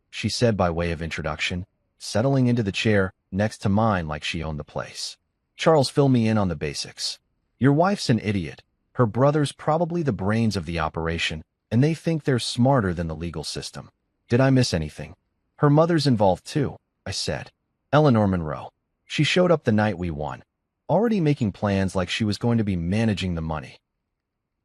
she said by way of introduction, settling into the chair next to mine like she owned the place. "Charles, fill me in on the basics." "Your wife's an idiot. Her brother's probably the brains of the operation, and they think they're smarter than the legal system." "Did I miss anything?" "Her mother's involved too," I said. "Eleanor Monroe. She showed up the night we won, already making plans like she was going to be managing the money."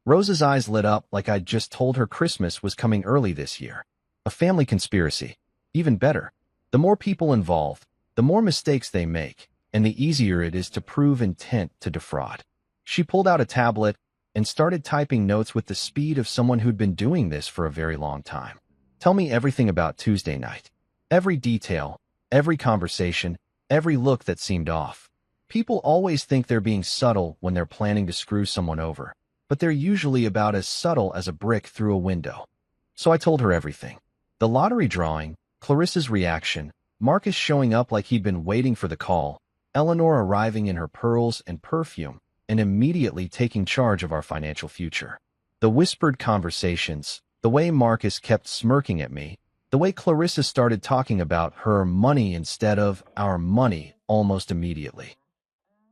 Rosa's eyes lit up like I'd just told her Christmas was coming early this year. "A family conspiracy. Even better. The more people involved, the more mistakes they make, and the easier it is to prove intent to defraud." She pulled out a tablet and started typing notes with the speed of someone who'd been doing this for a very long time. "Tell me everything about Tuesday night. Every detail, every conversation, every look that seemed off. People always think they're being subtle when they're planning to screw someone over, but they're usually about as subtle as a brick through a window." So I told her everything. The lottery drawing, Clarissa's reaction, Marcus showing up like he'd been waiting for the call, Eleanor arriving in her pearls and perfume, and immediately taking charge of our financial future. The whispered conversations, the way Marcus kept smirking at me, the way Clarissa started talking about her money instead of our money almost immediately.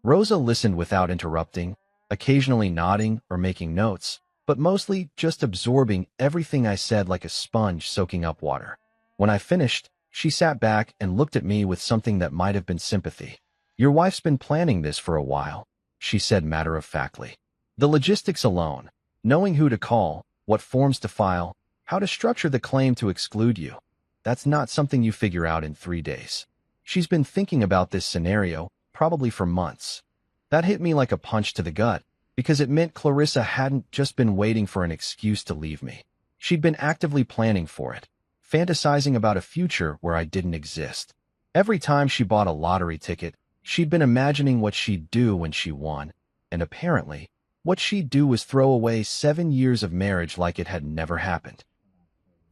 Rosa listened without interrupting, occasionally nodding or making notes, but mostly just absorbing everything I said like a sponge soaking up water. When I finished, she sat back and looked at me with something that might have been sympathy. "Your wife's been planning this for a while," she said matter-of-factly. "The logistics alone, knowing who to call, what forms to file, how to structure the claim to exclude you, that's not something you figure out in 3 days. She's been thinking about this scenario, probably for months." That hit me like a punch to the gut, because it meant Clarissa hadn't just been waiting for an excuse to leave me. She'd been actively planning for it, fantasizing about a future where I didn't exist. Every time she bought a lottery ticket, she'd been imagining what she'd do when she won, and apparently, what she'd do was throw away 7 years of marriage like it had never happened.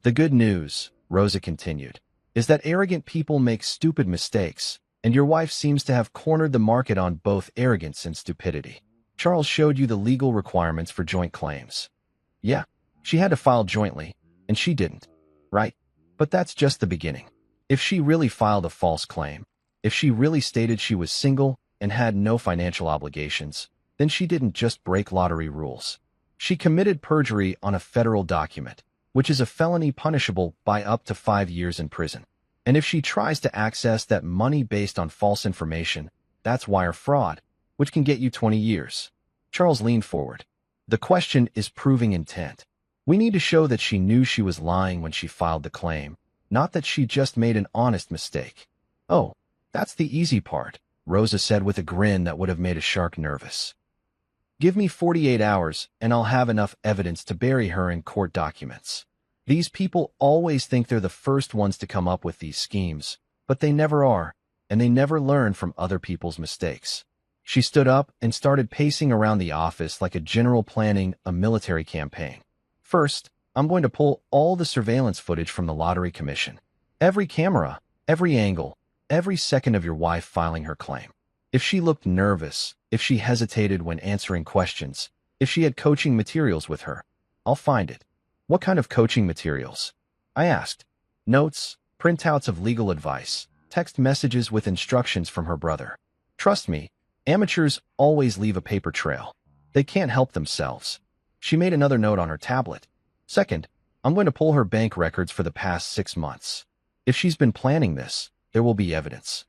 "The good news," Rosa continued, "is that arrogant people make stupid mistakes, and your wife seems to have cornered the market on both arrogance and stupidity. Charles showed you the legal requirements for joint claims. Yeah, she had to file jointly, and she didn't, right? But that's just the beginning. If she really filed a false claim, if she really stated she was single and had no financial obligations, then she didn't just break lottery rules. She committed perjury on a federal document, which is a felony punishable by up to 5 years in prison. And if she tries to access that money based on false information, that's wire fraud, which can get you 20 years. Charles leaned forward. "The question is proving intent. We need to show that she knew she was lying when she filed the claim, not that she just made an honest mistake. Oh, that's the easy part, Rosa said with a grin that would have made a shark nervous. Give me 48 hours, and I'll have enough evidence to bury her in court documents. These people always think they're the first ones to come up with these schemes, but they never are, and they never learn from other people's mistakes. She stood up and started pacing around the office like a general planning a military campaign. First, I'm going to pull all the surveillance footage from the Lottery Commission. Every camera, every angle, every second of your wife filing her claim. If she looked nervous, if she hesitated when answering questions, if she had coaching materials with her, I'll find it. What kind of coaching materials? I asked. Notes, printouts of legal advice, text messages with instructions from her brother. Trust me, amateurs always leave a paper trail. They can't help themselves. She made another note on her tablet. Second, I'm going to pull her bank records for the past 6 months. If she's been planning this, there will be evidence.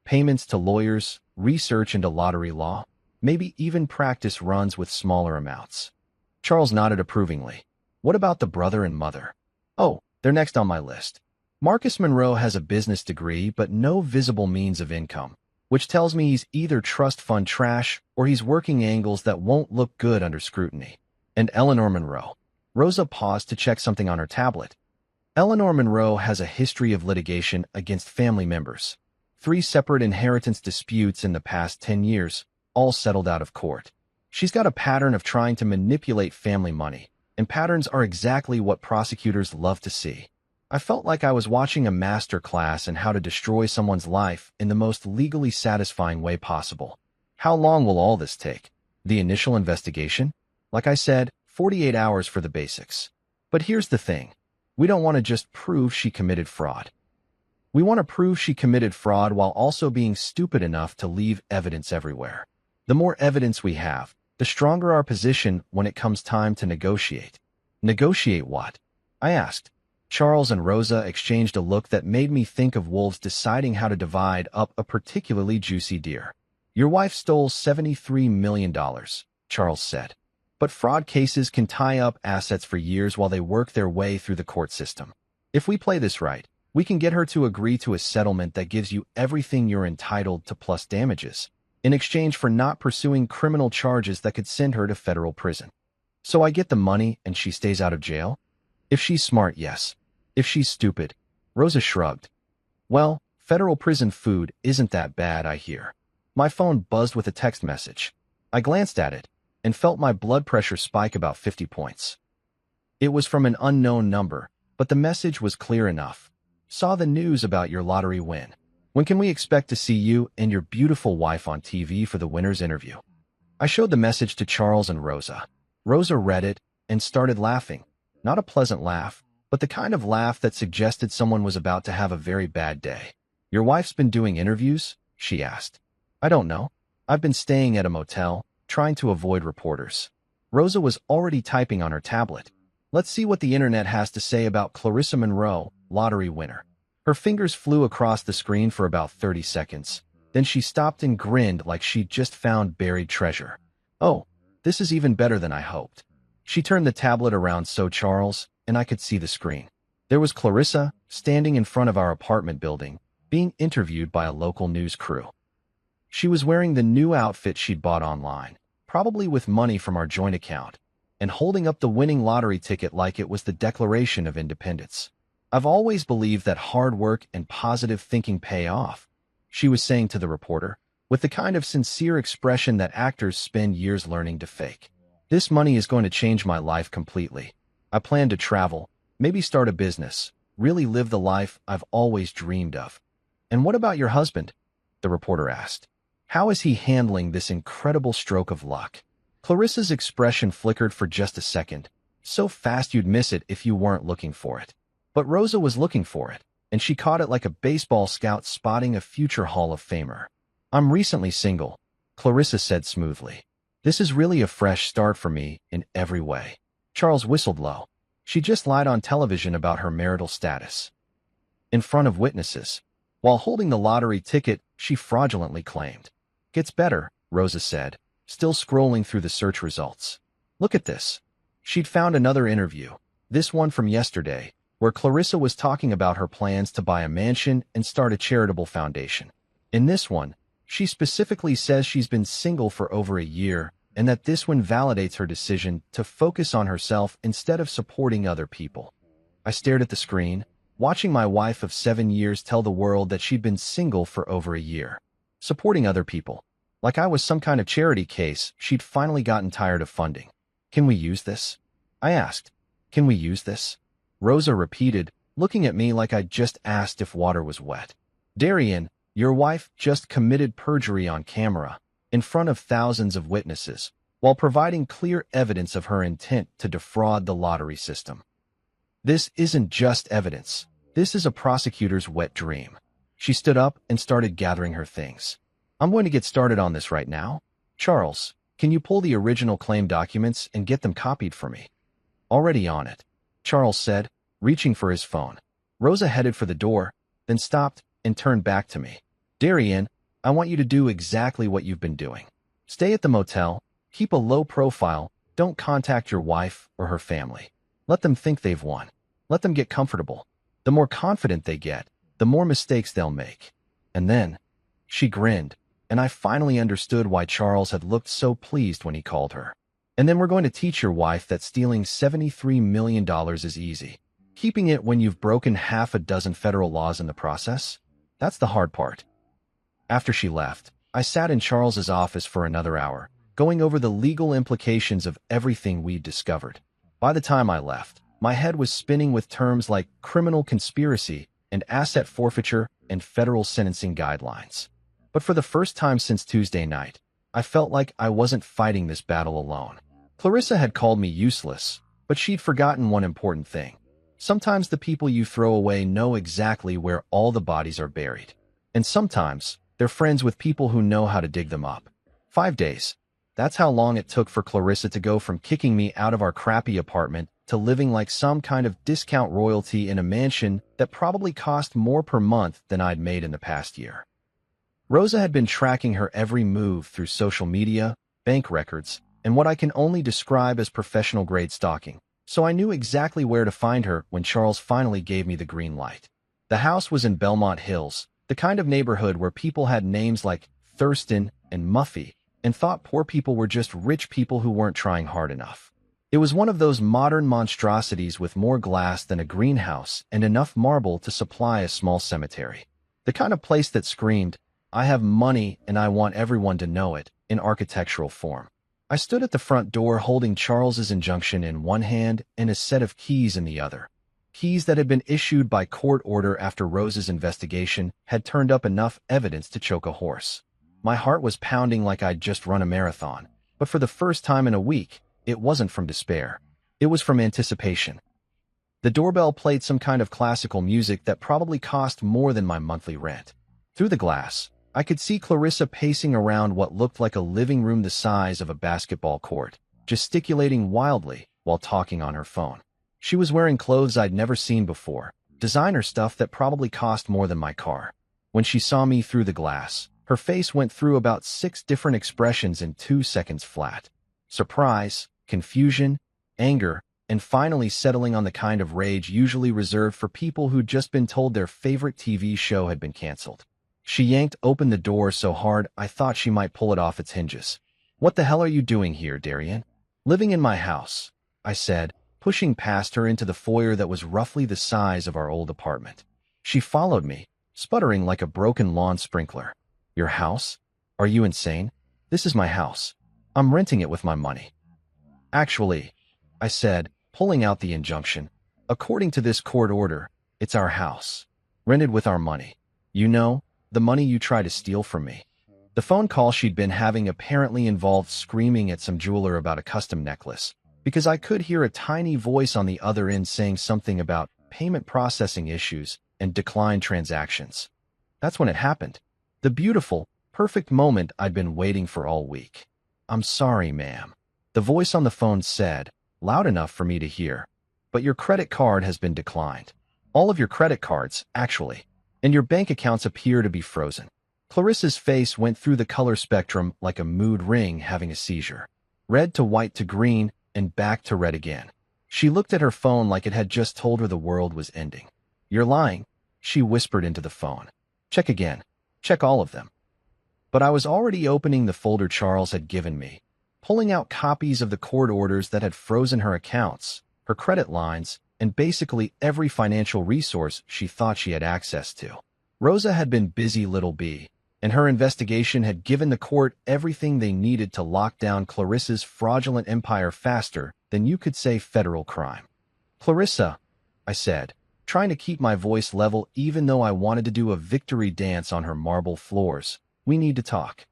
Payments to lawyers, research into lottery law, maybe even practice runs with smaller amounts. Charles nodded approvingly. What about the brother and mother? Oh, they're next on my list. Marcus Monroe has a business degree but no visible means of income, which tells me he's either trust fund trash or he's working angles that won't look good under scrutiny. And Eleanor Monroe. Rosa paused to check something on her tablet. Eleanor Monroe has a history of litigation against family members. 3 separate inheritance disputes in the past 10 years, all settled out of court. She's got a pattern of trying to manipulate family money, and patterns are exactly what prosecutors love to see. I felt like I was watching a master class in how to destroy someone's life in the most legally satisfying way possible. How long will all this take? The initial investigation? Like I said, 48 hours for the basics. But here's the thing. We don't want to just prove she committed fraud. We want to prove she committed fraud while also being stupid enough to leave evidence everywhere. The more evidence we have, the stronger our position when it comes time to negotiate. Negotiate what? I asked. Charles and Rosa exchanged a look that made me think of wolves deciding how to divide up a particularly juicy deer. Your wife stole $73 million, Charles said. But fraud cases can tie up assets for years while they work their way through the court system. If we play this right, we can get her to agree to a settlement that gives you everything you're entitled to plus damages, in exchange for not pursuing criminal charges that could send her to federal prison. So I get the money and she stays out of jail? If she's smart, yes. If she's stupid, Rosa shrugged. Well, federal prison food isn't that bad, I hear. My phone buzzed with a text message. I glanced at it and felt my blood pressure spike about 50 points. It was from an unknown number, but the message was clear enough. Saw the news about your lottery win. When can we expect to see you and your beautiful wife on TV for the winner's interview? I showed the message to Charles and Rosa. Rosa read it and started laughing. Not a pleasant laugh, but the kind of laugh that suggested someone was about to have a very bad day. Your wife's been doing interviews? She asked. I don't know. I've been staying at a motel, trying to avoid reporters. Rosa was already typing on her tablet. Let's see what the internet has to say about Clarissa Monroe, lottery winner. Her fingers flew across the screen for about 30 seconds. Then she stopped and grinned like she'd just found buried treasure. Oh, this is even better than I hoped. She turned the tablet around so Charles and I could see the screen. There was Clarissa, standing in front of our apartment building, being interviewed by a local news crew. She was wearing the new outfit she'd bought online, probably with money from our joint account, and holding up the winning lottery ticket like it was the Declaration of Independence. I've always believed that hard work and positive thinking pay off, she was saying to the reporter, with the kind of sincere expression that actors spend years learning to fake. This money is going to change my life completely. I plan to travel, maybe start a business, really live the life I've always dreamed of. And what about your husband? The reporter asked. How is he handling this incredible stroke of luck? Clarissa's expression flickered for just a second, so fast you'd miss it if you weren't looking for it. But Rosa was looking for it, and she caught it like a baseball scout spotting a future Hall of Famer. I'm recently single, Clarissa said smoothly. This is really a fresh start for me in every way. Charles whistled low. She just lied on television about her marital status. In front of witnesses. While holding the lottery ticket, she fraudulently claimed. Gets better, Rosa said, still scrolling through the search results. Look at this. She'd found another interview, this one from yesterday, where Clarissa was talking about her plans to buy a mansion and start a charitable foundation. In this one, she specifically says she's been single for over a year and that this one validates her decision to focus on herself instead of supporting other people. I stared at the screen, watching my wife of 7 years tell the world that she'd been single for over a year, supporting other people. Like I was some kind of charity case she'd finally gotten tired of funding. Can we use this? I asked. Can we use this? Rosa repeated, looking at me like I'd just asked if water was wet. Darian, your wife just committed perjury on camera, in front of thousands of witnesses, while providing clear evidence of her intent to defraud the lottery system. This isn't just evidence. This is a prosecutor's wet dream. She stood up and started gathering her things. I'm going to get started on this right now. Charles, can you pull the original claim documents and get them copied for me? Already on it, Charles said, reaching for his phone. Rosa headed for the door, then stopped and turned back to me. Darian, I want you to do exactly what you've been doing. Stay at the motel, keep a low profile, don't contact your wife or her family. Let them think they've won. Let them get comfortable. The more confident they get, the more mistakes they'll make. And then, she grinned, and I finally understood why Charles had looked so pleased when he called her. And then we're going to teach your wife that stealing $73 million is easy. Keeping it when you've broken half a dozen federal laws in the process? That's the hard part. After she left, I sat in Charles's office for another hour, going over the legal implications of everything we'd discovered. By the time I left, my head was spinning with terms like criminal conspiracy and asset forfeiture and federal sentencing guidelines. But for the first time since Tuesday night, I felt like I wasn't fighting this battle alone. Clarissa had called me useless, but she'd forgotten one important thing. Sometimes the people you throw away know exactly where all the bodies are buried. And sometimes they're friends with people who know how to dig them up. 5 days. That's how long it took for Clarissa to go from kicking me out of our crappy apartment to living like some kind of discount royalty in a mansion that probably cost more per month than I'd made in the past year. Rosa had been tracking her every move through social media, bank records, and what I can only describe as professional-grade stalking, so I knew exactly where to find her when Charles finally gave me the green light. The house was in Belmont Hills, the kind of neighborhood where people had names like Thurston and Muffy, and thought poor people were just rich people who weren't trying hard enough. It was one of those modern monstrosities with more glass than a greenhouse and enough marble to supply a small cemetery. The kind of place that screamed, I have money and I want everyone to know it, in architectural form. I stood at the front door holding Charles's injunction in one hand and a set of keys in the other. Keys that had been issued by court order after Rosa's investigation had turned up enough evidence to choke a horse. My heart was pounding like I'd just run a marathon, but for the first time in a week, it wasn't from despair. It was from anticipation. The doorbell played some kind of classical music that probably cost more than my monthly rent. Through the glass, I could see Clarissa pacing around what looked like a living room the size of a basketball court, gesticulating wildly while talking on her phone. She was wearing clothes I'd never seen before, designer stuff that probably cost more than my car. When she saw me through the glass, her face went through about 6 different expressions in 2 seconds flat. Surprise, confusion, anger, and finally settling on the kind of rage usually reserved for people who'd just been told their favorite TV show had been canceled. She yanked open the door so hard I thought she might pull it off its hinges. What the hell are you doing here, Darian? Living in my house, I said, pushing past her into the foyer that was roughly the size of our old apartment. She followed me, sputtering like a broken lawn sprinkler. Your house? Are you insane? This is my house. I'm renting it with my money. Actually, I said, pulling out the injunction, according to this court order, it's our house. Rented with our money. You know, the money you try to steal from me. The phone call she'd been having apparently involved screaming at some jeweler about a custom necklace, because I could hear a tiny voice on the other end saying something about payment processing issues and declined transactions. That's when it happened. The beautiful, perfect moment I'd been waiting for all week. I'm sorry, ma'am. The voice on the phone said, loud enough for me to hear, but your credit card has been declined. All of your credit cards, actually, and your bank accounts appear to be frozen. Clarissa's face went through the color spectrum like a mood ring having a seizure. Red to white to green, and back to red again. She looked at her phone like it had just told her the world was ending. "You're lying," she whispered into the phone. "Check again. Check all of them." But I was already opening the folder Charles had given me, pulling out copies of the court orders that had frozen her accounts, her credit lines, and basically every financial resource she thought she had access to. Rosa had been busy, little B, and her investigation had given the court everything they needed to lock down Clarissa's fraudulent empire faster than you could say federal crime. "Clarissa," I said, trying to keep my voice level even though I wanted to do a victory dance on her marble floors, "we need to talk."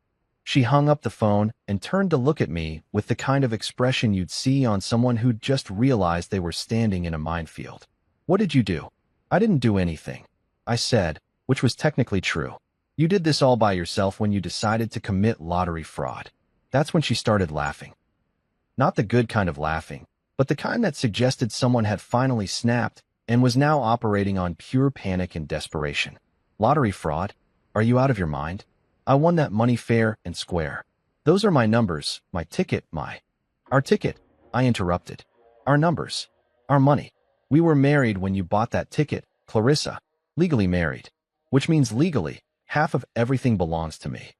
She hung up the phone and turned to look at me with the kind of expression you'd see on someone who'd just realized they were standing in a minefield. "What did you do?" "I didn't do anything," I said, which was technically true. "You did this all by yourself when you decided to commit lottery fraud." That's when she started laughing. Not the good kind of laughing, but the kind that suggested someone had finally snapped and was now operating on pure panic and desperation. "Lottery fraud? Are you out of your mind? I won that money fair and square. Those are my numbers, my ticket, Our ticket," I interrupted. "Our numbers. Our money. We were married when you bought that ticket, Clarissa. Legally married. Which means legally, half of everything belongs to me."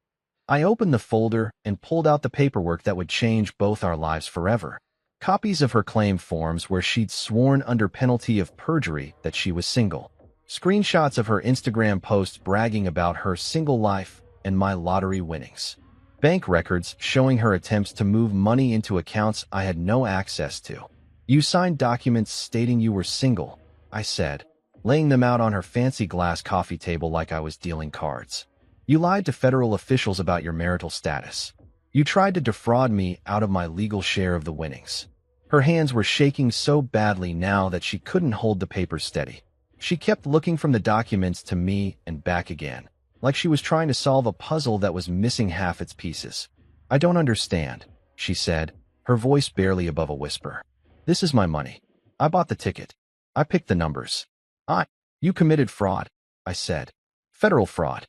I opened the folder and pulled out the paperwork that would change both our lives forever. Copies of her claim forms where she'd sworn under penalty of perjury that she was single. Screenshots of her Instagram posts bragging about her single life and my lottery winnings. Bank records showing her attempts to move money into accounts I had no access to. "You signed documents stating you were single," I said, laying them out on her fancy glass coffee table like I was dealing cards. "You lied to federal officials about your marital status. You tried to defraud me out of my legal share of the winnings." Her hands were shaking so badly now that she couldn't hold the paper steady. She kept looking from the documents to me and back again, like she was trying to solve a puzzle that was missing half its pieces. "I don't understand," she said, her voice barely above a whisper. "This is my money. I bought the ticket. I picked the numbers. You committed fraud," I said. "Federal fraud.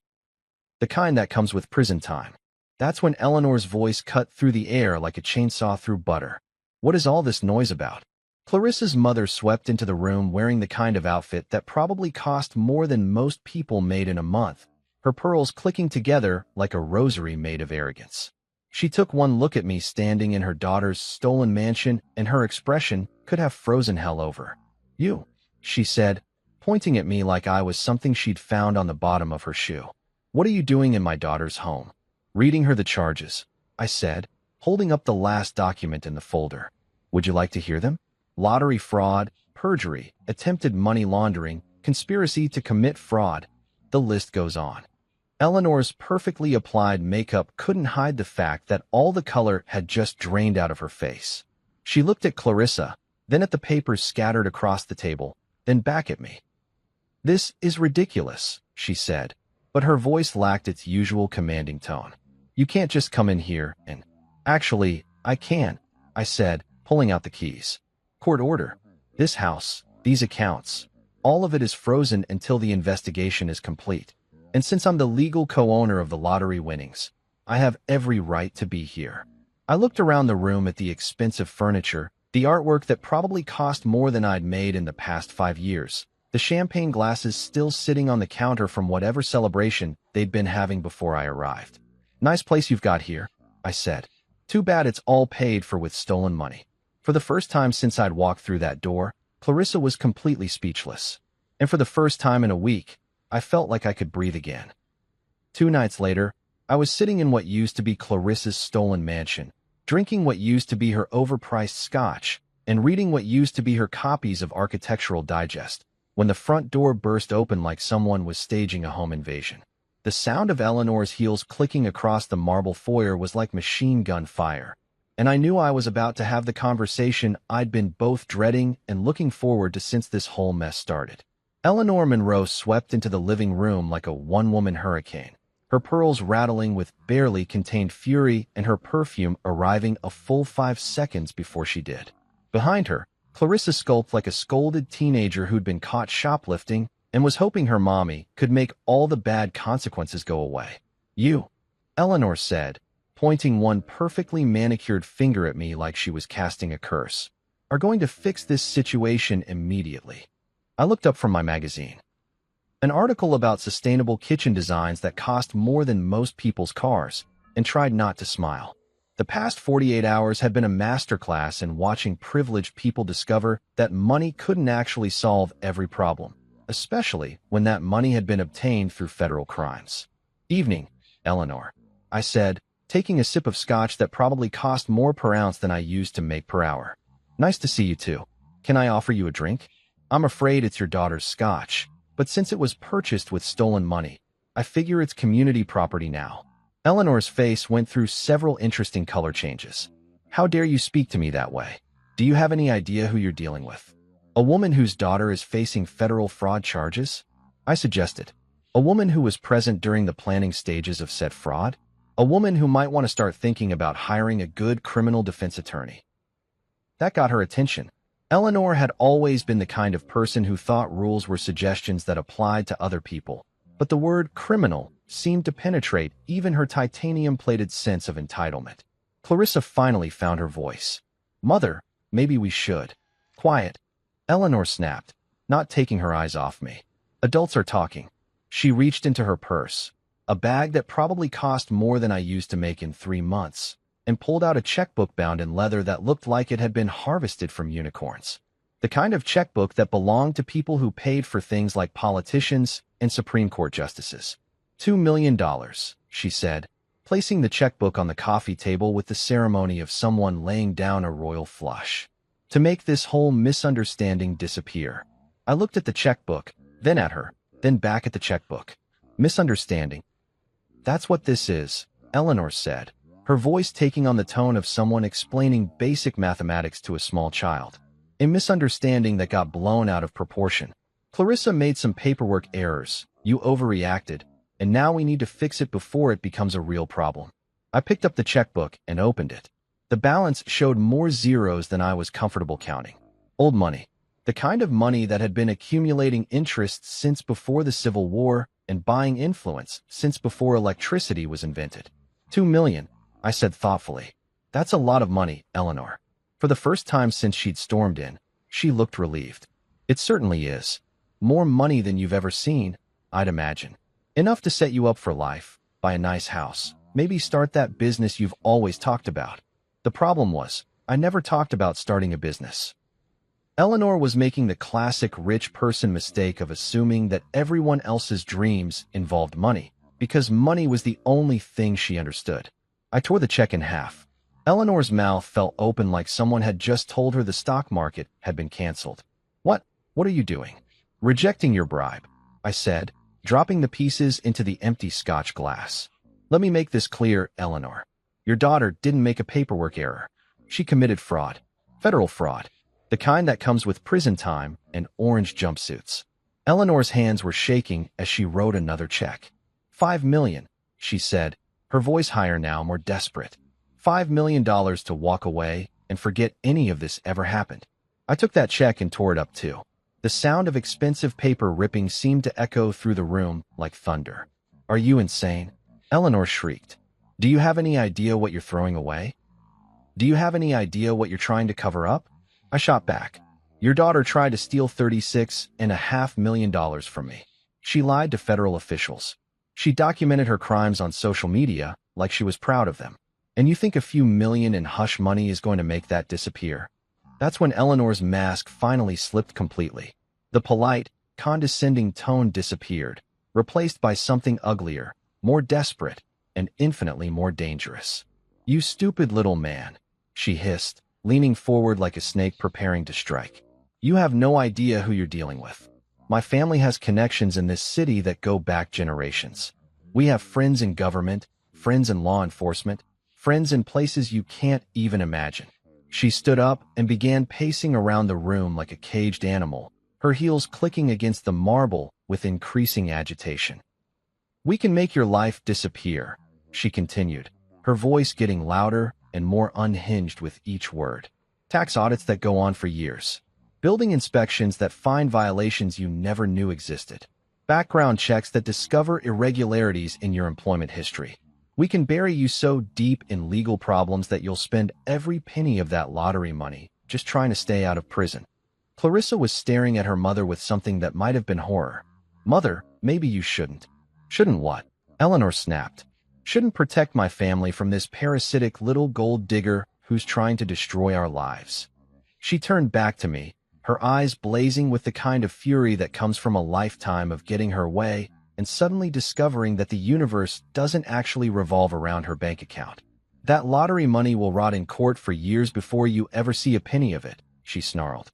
The kind that comes with prison time." That's when Eleanor's voice cut through the air like a chainsaw through butter. "What is all this noise about?" Clarissa's mother swept into the room wearing the kind of outfit that probably cost more than most people made in a month, her pearls clicking together like a rosary made of arrogance. She took one look at me standing in her daughter's stolen mansion, and her expression could have frozen hell over. "You," she said, pointing at me like I was something she'd found on the bottom of her shoe. "What are you doing in my daughter's home?" "Reading her the charges," I said, holding up the last document in the folder. "Would you like to hear them? Lottery fraud, perjury, attempted money laundering, conspiracy to commit fraud. The list goes on." Eleanor's perfectly applied makeup couldn't hide the fact that all the color had just drained out of her face. She looked at Clarissa, then at the papers scattered across the table, then back at me. "This is ridiculous," she said, but her voice lacked its usual commanding tone. "You can't just come in here and—" "Actually, I can," I said, pulling out the keys. "Court order. This house, these accounts, all of it is frozen until the investigation is complete. And since I'm the legal co-owner of the lottery winnings, I have every right to be here." I looked around the room at the expensive furniture, the artwork that probably cost more than I'd made in the past 5 years, the champagne glasses still sitting on the counter from whatever celebration they'd been having before I arrived. "Nice place you've got here," I said. "Too bad it's all paid for with stolen money." For the first time since I'd walked through that door, Clarissa was completely speechless. And for the first time in a week, I felt like I could breathe again. 2 nights later, I was sitting in what used to be Clarissa's stolen mansion, drinking what used to be her overpriced scotch, and reading what used to be her copies of Architectural Digest, when the front door burst open like someone was staging a home invasion. The sound of Eleanor's heels clicking across the marble foyer was like machine gun fire, and I knew I was about to have the conversation I'd been both dreading and looking forward to since this whole mess started. Eleanor Monroe swept into the living room like a one-woman hurricane, her pearls rattling with barely contained fury and her perfume arriving a full 5 seconds before she did. Behind her, Clarissa skulked like a scolded teenager who'd been caught shoplifting and was hoping her mommy could make all the bad consequences go away. "You," Eleanor said, pointing one perfectly manicured finger at me like she was casting a curse, are going to fix this situation immediately. I looked up from my magazine. An article about sustainable kitchen designs that cost more than most people's cars, and tried not to smile. The past 48 hours had been a masterclass in watching privileged people discover that money couldn't actually solve every problem, especially when that money had been obtained through federal crimes. "Evening, Eleanor," I said, taking a sip of scotch that probably cost more per ounce than I used to make per hour. "Nice to see you too. Can I offer you a drink? I'm afraid it's your daughter's scotch, but since it was purchased with stolen money, I figure it's community property now." Eleanor's face went through several interesting color changes. "How dare you speak to me that way? Do you have any idea who you're dealing with? A woman whose daughter is facing federal fraud charges?" I suggested. "A woman who was present during the planning stages of said fraud? A woman who might want to start thinking about hiring a good criminal defense attorney." That got her attention. Eleanor had always been the kind of person who thought rules were suggestions that applied to other people, but the word criminal seemed to penetrate even her titanium-plated sense of entitlement. Clarissa finally found her voice. "Mother, maybe we should." "Quiet," Eleanor snapped, not taking her eyes off me. "Adults are talking." She reached into her purse, a bag that probably cost more than I used to make in 3 months, and pulled out a checkbook bound in leather that looked like it had been harvested from unicorns. The kind of checkbook that belonged to people who paid for things like politicians and Supreme Court justices. $2 million, she said, placing the checkbook on the coffee table with the ceremony of someone laying down a royal flush. "To make this whole misunderstanding disappear." I looked at the checkbook, then at her, then back at the checkbook. "Misunderstanding. That's what this is," Eleanor said, her voice taking on the tone of someone explaining basic mathematics to a small child. "A misunderstanding that got blown out of proportion. Clarissa made some paperwork errors, you overreacted, and now we need to fix it before it becomes a real problem." I picked up the checkbook and opened it. The balance showed more zeros than I was comfortable counting. Old money. The kind of money that had been accumulating interest since before the Civil War and buying influence since before electricity was invented. $2 million, I said thoughtfully. "That's a lot of money, Eleanor." For the first time since she'd stormed in, she looked relieved. "It certainly is. More money than you've ever seen, I'd imagine. Enough to set you up for life, buy a nice house, maybe start that business you've always talked about." The problem was, I never talked about starting a business. Eleanor was making the classic rich person mistake of assuming that everyone else's dreams involved money, because money was the only thing she understood. I tore the check in half. Eleanor's mouth fell open like someone had just told her the stock market had been canceled. What are you doing?" "Rejecting your bribe," I said, dropping the pieces into the empty scotch glass. "Let me make this clear, Eleanor. Your daughter didn't make a paperwork error. She committed fraud. Federal fraud. The kind that comes with prison time and orange jumpsuits." Eleanor's hands were shaking as she wrote another check. $5 million, she said, her voice higher now, more desperate. $5 million to walk away and forget any of this ever happened. I took that check and tore it up too. The sound of expensive paper ripping seemed to echo through the room like thunder. "Are you insane?" Eleanor shrieked. "Do you have any idea what you're throwing away? Do you have any idea what you're trying to cover up?" I shot back. "Your daughter tried to steal $36.5 million from me. She lied to federal officials. She documented her crimes on social media like she was proud of them. And you think a few million in hush money is going to make that disappear?" That's when Eleanor's mask finally slipped completely. The polite, condescending tone disappeared, replaced by something uglier, more desperate, and infinitely more dangerous. "You stupid little man," she hissed, leaning forward like a snake preparing to strike. "You have no idea who you're dealing with. My family has connections in this city that go back generations. We have friends in government, friends in law enforcement, friends in places you can't even imagine." She stood up and began pacing around the room like a caged animal, her heels clicking against the marble with increasing agitation. "We can make your life disappear," she continued, her voice getting louder and more unhinged with each word. "Tax audits that go on for years. Building inspections that find violations you never knew existed. Background checks that discover irregularities in your employment history. We can bury you so deep in legal problems that you'll spend every penny of that lottery money just trying to stay out of prison. Clarissa was staring at her mother with something that might have been horror. Mother, maybe you shouldn't. Shouldn't what? Eleanor snapped. Shouldn't protect my family from this parasitic little gold digger who's trying to destroy our lives. She turned back to me, her eyes blazing with the kind of fury that comes from a lifetime of getting her way and suddenly discovering that the universe doesn't actually revolve around her bank account. That lottery money will rot in court for years before you ever see a penny of it, she snarled.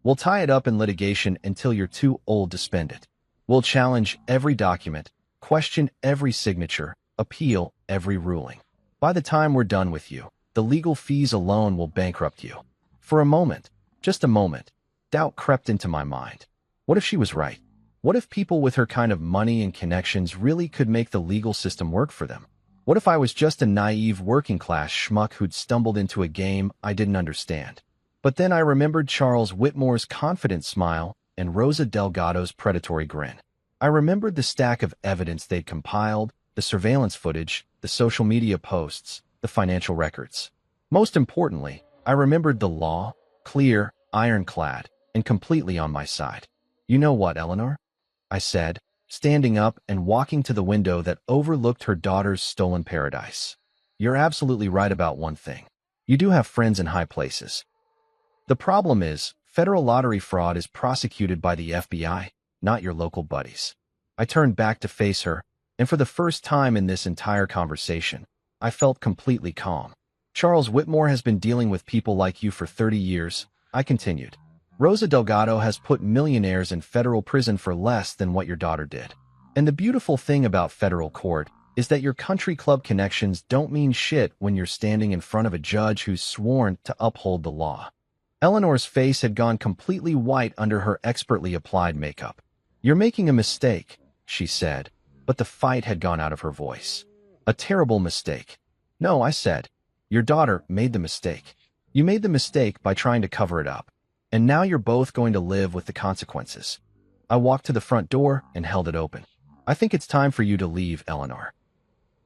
We'll tie it up in litigation until you're too old to spend it. We'll challenge every document, question every signature, appeal every ruling. By the time we're done with you, the legal fees alone will bankrupt you. For a moment, just a moment, doubt crept into my mind. What if she was right? What if people with her kind of money and connections really could make the legal system work for them? What if I was just a naive working-class schmuck who'd stumbled into a game I didn't understand? But then I remembered Charles Whitmore's confident smile and Rosa Delgado's predatory grin. I remembered the stack of evidence they'd compiled, the surveillance footage, the social media posts, the financial records. Most importantly, I remembered the law, clear, ironclad, and completely on my side. You know what, Eleanor? I said, standing up and walking to the window that overlooked her daughter's stolen paradise. You're absolutely right about one thing. You do have friends in high places. The problem is, federal lottery fraud is prosecuted by the FBI, not your local buddies. I turned back to face her, and for the first time in this entire conversation, I felt completely calm. Charles Whitmore has been dealing with people like you for 30 years, I continued. Rosa Delgado has put millionaires in federal prison for less than what your daughter did. And the beautiful thing about federal court is that your country club connections don't mean shit when you're standing in front of a judge who's sworn to uphold the law. Eleanor's face had gone completely white under her expertly applied makeup. You're making a mistake, she said, but the fight had gone out of her voice. A terrible mistake. No, I said. Your daughter made the mistake. You made the mistake by trying to cover it up. And now you're both going to live with the consequences. I walked to the front door and held it open. I think it's time for you to leave, Eleanor.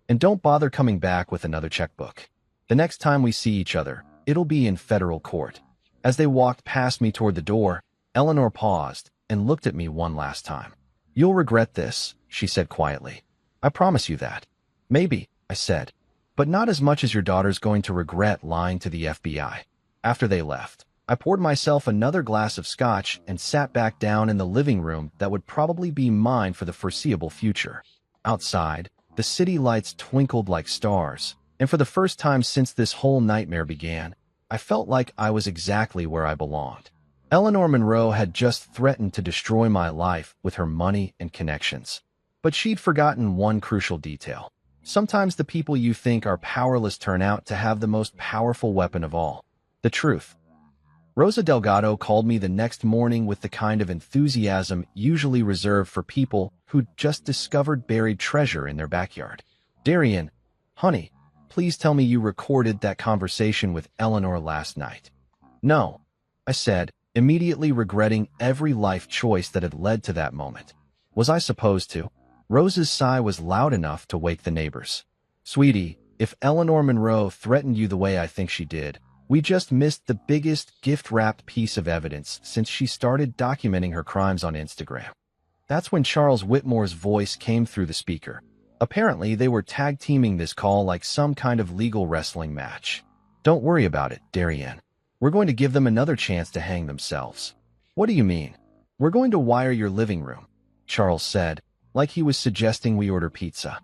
And don't bother coming back with another checkbook. The next time we see each other, it'll be in federal court. As they walked past me toward the door, Eleanor paused and looked at me one last time. You'll regret this, she said quietly. I promise you that. Maybe, I said, but not as much as your daughter's going to regret lying to the FBI. After they left, I poured myself another glass of scotch and sat back down in the living room that would probably be mine for the foreseeable future. Outside, the city lights twinkled like stars, and for the first time since this whole nightmare began, I felt like I was exactly where I belonged. Eleanor Monroe had just threatened to destroy my life with her money and connections. But she'd forgotten one crucial detail. Sometimes the people you think are powerless turn out to have the most powerful weapon of all, the truth. Rosa Delgado called me the next morning with the kind of enthusiasm usually reserved for people who'd just discovered buried treasure in their backyard. Darian, honey, please tell me you recorded that conversation with Eleanor last night. No, I said, immediately regretting every life choice that had led to that moment. Was I supposed to? Rosa's sigh was loud enough to wake the neighbors. Sweetie, if Eleanor Monroe threatened you the way I think she did, we just missed the biggest gift-wrapped piece of evidence since she started documenting her crimes on Instagram. That's when Charles Whitmore's voice came through the speaker. Apparently, they were tag-teaming this call like some kind of legal wrestling match. Don't worry about it, Darian. We're going to give them another chance to hang themselves. What do you mean? We're going to wire your living room, Charles said, like he was suggesting we order pizza.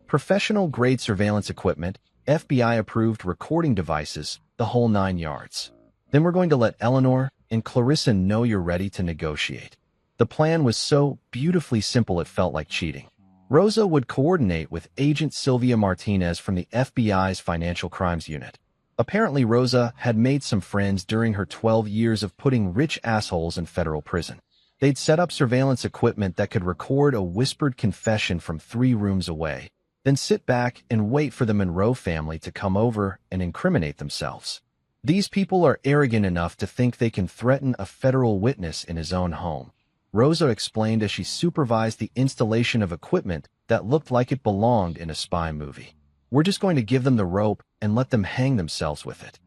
Professional-grade surveillance equipment, FBI-approved recording devices, the whole 9 yards. Then we're going to let Eleanor and Clarissa know you're ready to negotiate. The plan was so beautifully simple it felt like cheating. Rosa would coordinate with Agent Sylvia Martinez from the FBI's Financial Crimes Unit. Apparently, Rosa had made some friends during her 12 years of putting rich assholes in federal prison. They'd set up surveillance equipment that could record a whispered confession from 3 rooms away, then sit back and wait for the Monroe family to come over and incriminate themselves. These people are arrogant enough to think they can threaten a federal witness in his own home. Rosa explained as she supervised the installation of equipment that looked like it belonged in a spy movie. We're just going to give them the rope and let them hang themselves with it.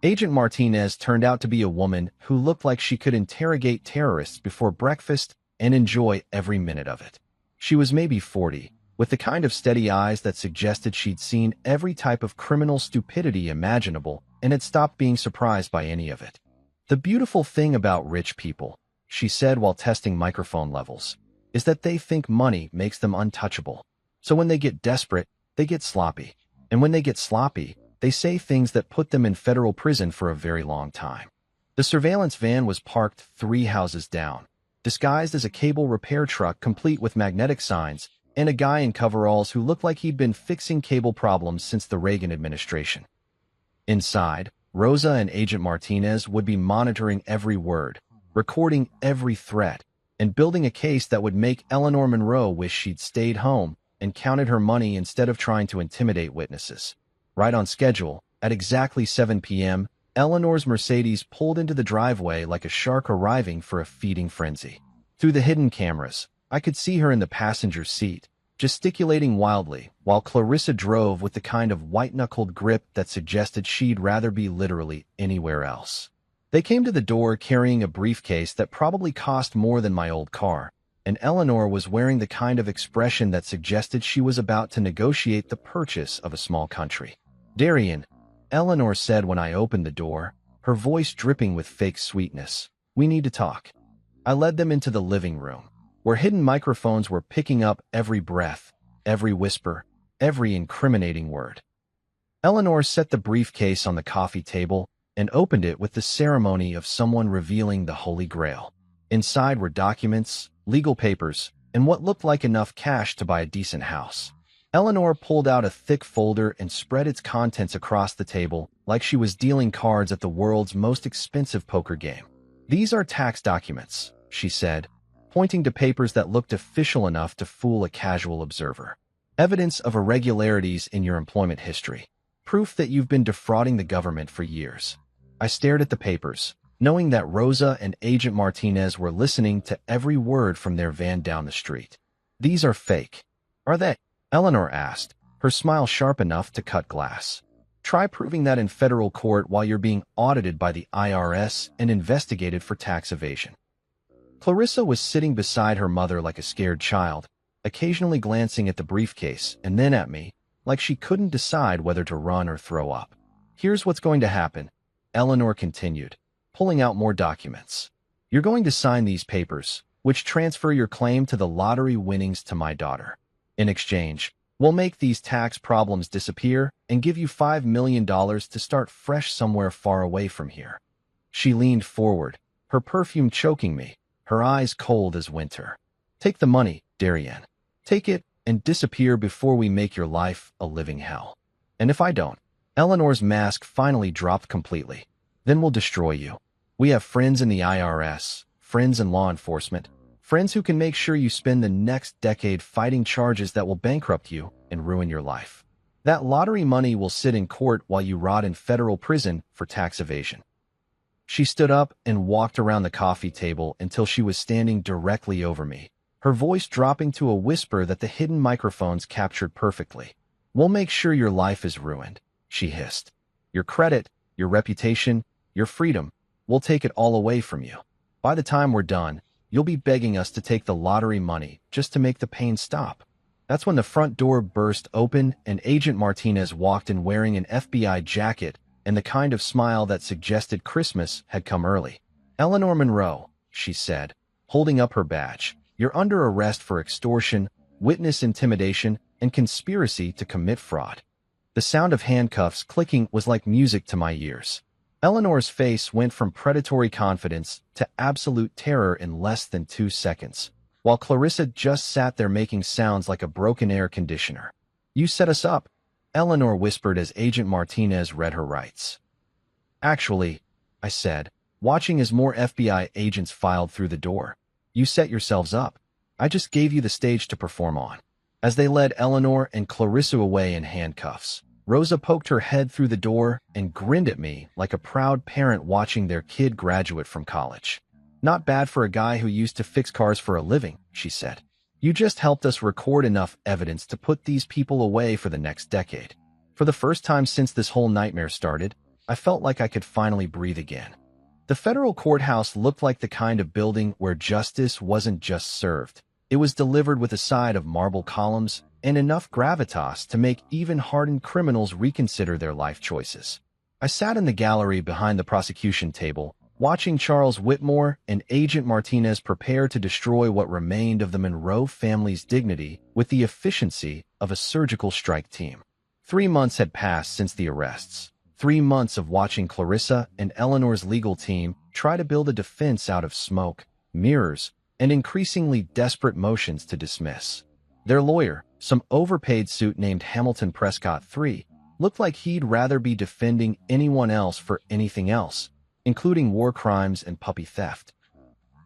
Agent Martinez turned out to be a woman who looked like she could interrogate terrorists before breakfast and enjoy every minute of it. She was maybe 40, with the kind of steady eyes that suggested she'd seen every type of criminal stupidity imaginable and had stopped being surprised by any of it. The beautiful thing about rich people, she said while testing microphone levels, is that they think money makes them untouchable. So when they get desperate, they get sloppy. And when they get sloppy, they say things that put them in federal prison for a very long time. The surveillance van was parked 3 houses down, disguised as a cable repair truck complete with magnetic signs, and a guy in coveralls who looked like he'd been fixing cable problems since the Reagan administration. Inside, Rosa and Agent Martinez would be monitoring every word, recording every threat, and building a case that would make Eleanor Monroe wish she'd stayed home and counted her money instead of trying to intimidate witnesses. Right on schedule, at exactly 7 p.m., Eleanor's Mercedes pulled into the driveway like a shark arriving for a feeding frenzy. Through the hidden cameras, I could see her in the passenger seat, gesticulating wildly, while Clarissa drove with the kind of white-knuckled grip that suggested she'd rather be literally anywhere else. They came to the door carrying a briefcase that probably cost more than my old car, and Eleanor was wearing the kind of expression that suggested she was about to negotiate the purchase of a small country. "Darian," Eleanor said when I opened the door, her voice dripping with fake sweetness, "we need to talk." I led them into the living room, where hidden microphones were picking up every breath, every whisper, every incriminating word. Eleanor set the briefcase on the coffee table and opened it with the ceremony of someone revealing the Holy Grail. Inside were documents, legal papers, and what looked like enough cash to buy a decent house. Eleanor pulled out a thick folder and spread its contents across the table like she was dealing cards at the world's most expensive poker game. "These are tax documents," she said, pointing to papers that looked official enough to fool a casual observer. "Evidence of irregularities in your employment history. Proof that you've been defrauding the government for years." I stared at the papers, knowing that Rosa and Agent Martinez were listening to every word from their van down the street. "These are fake." "Are they?" Eleanor asked, her smile sharp enough to cut glass. "Try proving that in federal court while you're being audited by the IRS and investigated for tax evasion." Clarissa was sitting beside her mother like a scared child, occasionally glancing at the briefcase and then at me, like she couldn't decide whether to run or throw up. "Here's what's going to happen," Eleanor continued, pulling out more documents. "You're going to sign these papers, which transfer your claim to the lottery winnings to my daughter. In exchange, we'll make these tax problems disappear and give you $5 million to start fresh somewhere far away from here." She leaned forward, her perfume choking me, her eyes cold as winter. "Take the money, Darian. Take it and disappear before we make your life a living hell. And if I don't," Eleanor's mask finally dropped completely, "then we'll destroy you. We have friends in the IRS, friends in law enforcement, friends who can make sure you spend the next decade fighting charges that will bankrupt you and ruin your life. That lottery money will sit in court while you rot in federal prison for tax evasion." She stood up and walked around the coffee table until she was standing directly over me, her voice dropping to a whisper that the hidden microphones captured perfectly. "We'll make sure your life is ruined," she hissed. "Your credit, your reputation, your freedom, we'll take it all away from you. By the time we're done, you'll be begging us to take the lottery money just to make the pain stop." That's when the front door burst open and Agent Martinez walked in wearing an FBI jacket and the kind of smile that suggested Christmas had come early. "Eleanor Monroe," she said, holding up her badge, "you're under arrest for extortion, witness intimidation, and conspiracy to commit fraud." The sound of handcuffs clicking was like music to my ears. Eleanor's face went from predatory confidence to absolute terror in less than 2 seconds, while Clarissa just sat there making sounds like a broken air conditioner. "You set us up," Eleanor whispered as Agent Martinez read her rights. "Actually," I said, watching as more FBI agents filed through the door, "you set yourselves up. I just gave you the stage to perform on." As they led Eleanor and Clarissa away in handcuffs, Rosa poked her head through the door and grinned at me like a proud parent watching their kid graduate from college. Not bad for a guy who used to fix cars for a living, she said. You just helped us record enough evidence to put these people away for the next decade. For the first time since this whole nightmare started, I felt like I could finally breathe again. The federal courthouse looked like the kind of building where justice wasn't just served. It was delivered with a side of marble columns and enough gravitas to make even hardened criminals reconsider their life choices. I sat in the gallery behind the prosecution table, watching Charles Whitmore and Agent Martinez prepare to destroy what remained of the Monroe family's dignity with the efficiency of a surgical strike team. 3 months had passed since the arrests. 3 months of watching Clarissa and Eleanor's legal team try to build a defense out of smoke, mirrors, and increasingly desperate motions to dismiss. Their lawyer, some overpaid suit named Hamilton Prescott III, looked like he'd rather be defending anyone else for anything else, including war crimes and puppy theft.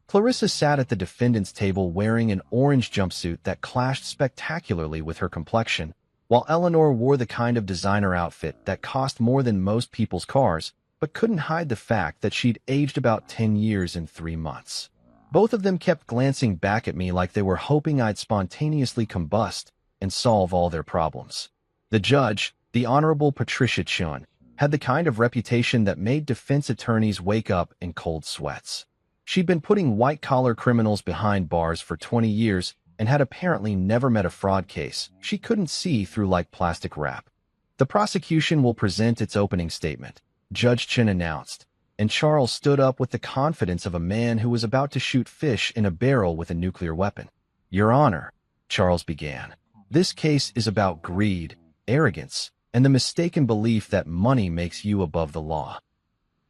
Clarissa sat at the defendant's table wearing an orange jumpsuit that clashed spectacularly with her complexion, while Eleanor wore the kind of designer outfit that cost more than most people's cars, but couldn't hide the fact that she'd aged about 10 years in 3 months. Both of them kept glancing back at me like they were hoping I'd spontaneously combust and solve all their problems. The judge, the Honorable Patricia Chun, had the kind of reputation that made defense attorneys wake up in cold sweats. She'd been putting white-collar criminals behind bars for 20 years and had apparently never met a fraud case she couldn't see through like plastic wrap. The prosecution will present its opening statement, Judge Chin announced, and Charles stood up with the confidence of a man who was about to shoot fish in a barrel with a nuclear weapon. Your Honor, Charles began, this case is about greed, arrogance, and the mistaken belief that money makes you above the law.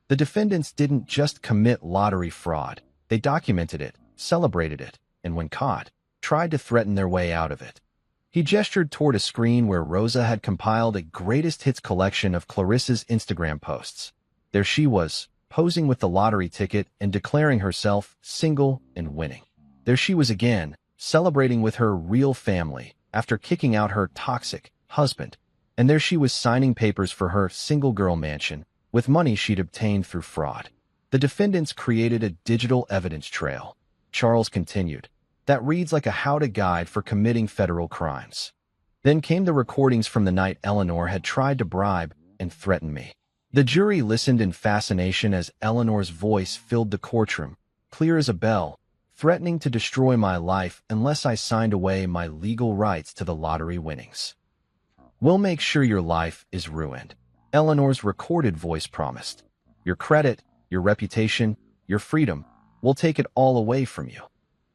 The defendants didn't just commit lottery fraud, they documented it, celebrated it, and when caught, tried to threaten their way out of it. He gestured toward a screen where Rosa had compiled a greatest hits collection of Clarissa's Instagram posts. There she was, posing with the lottery ticket and declaring herself single and winning. There she was again, celebrating with her real family after kicking out her toxic husband. And there she was signing papers for her single-girl mansion with money she'd obtained through fraud. The defendants created a digital evidence trail, Charles continued, that reads like a how-to guide for committing federal crimes. Then came the recordings from the night Eleanor had tried to bribe and threaten me. The jury listened in fascination as Eleanor's voice filled the courtroom, clear as a bell, threatening to destroy my life unless I signed away my legal rights to the lottery winnings. We'll make sure your life is ruined, Eleanor's recorded voice promised. Your credit, your reputation, your freedom, we'll take it all away from you.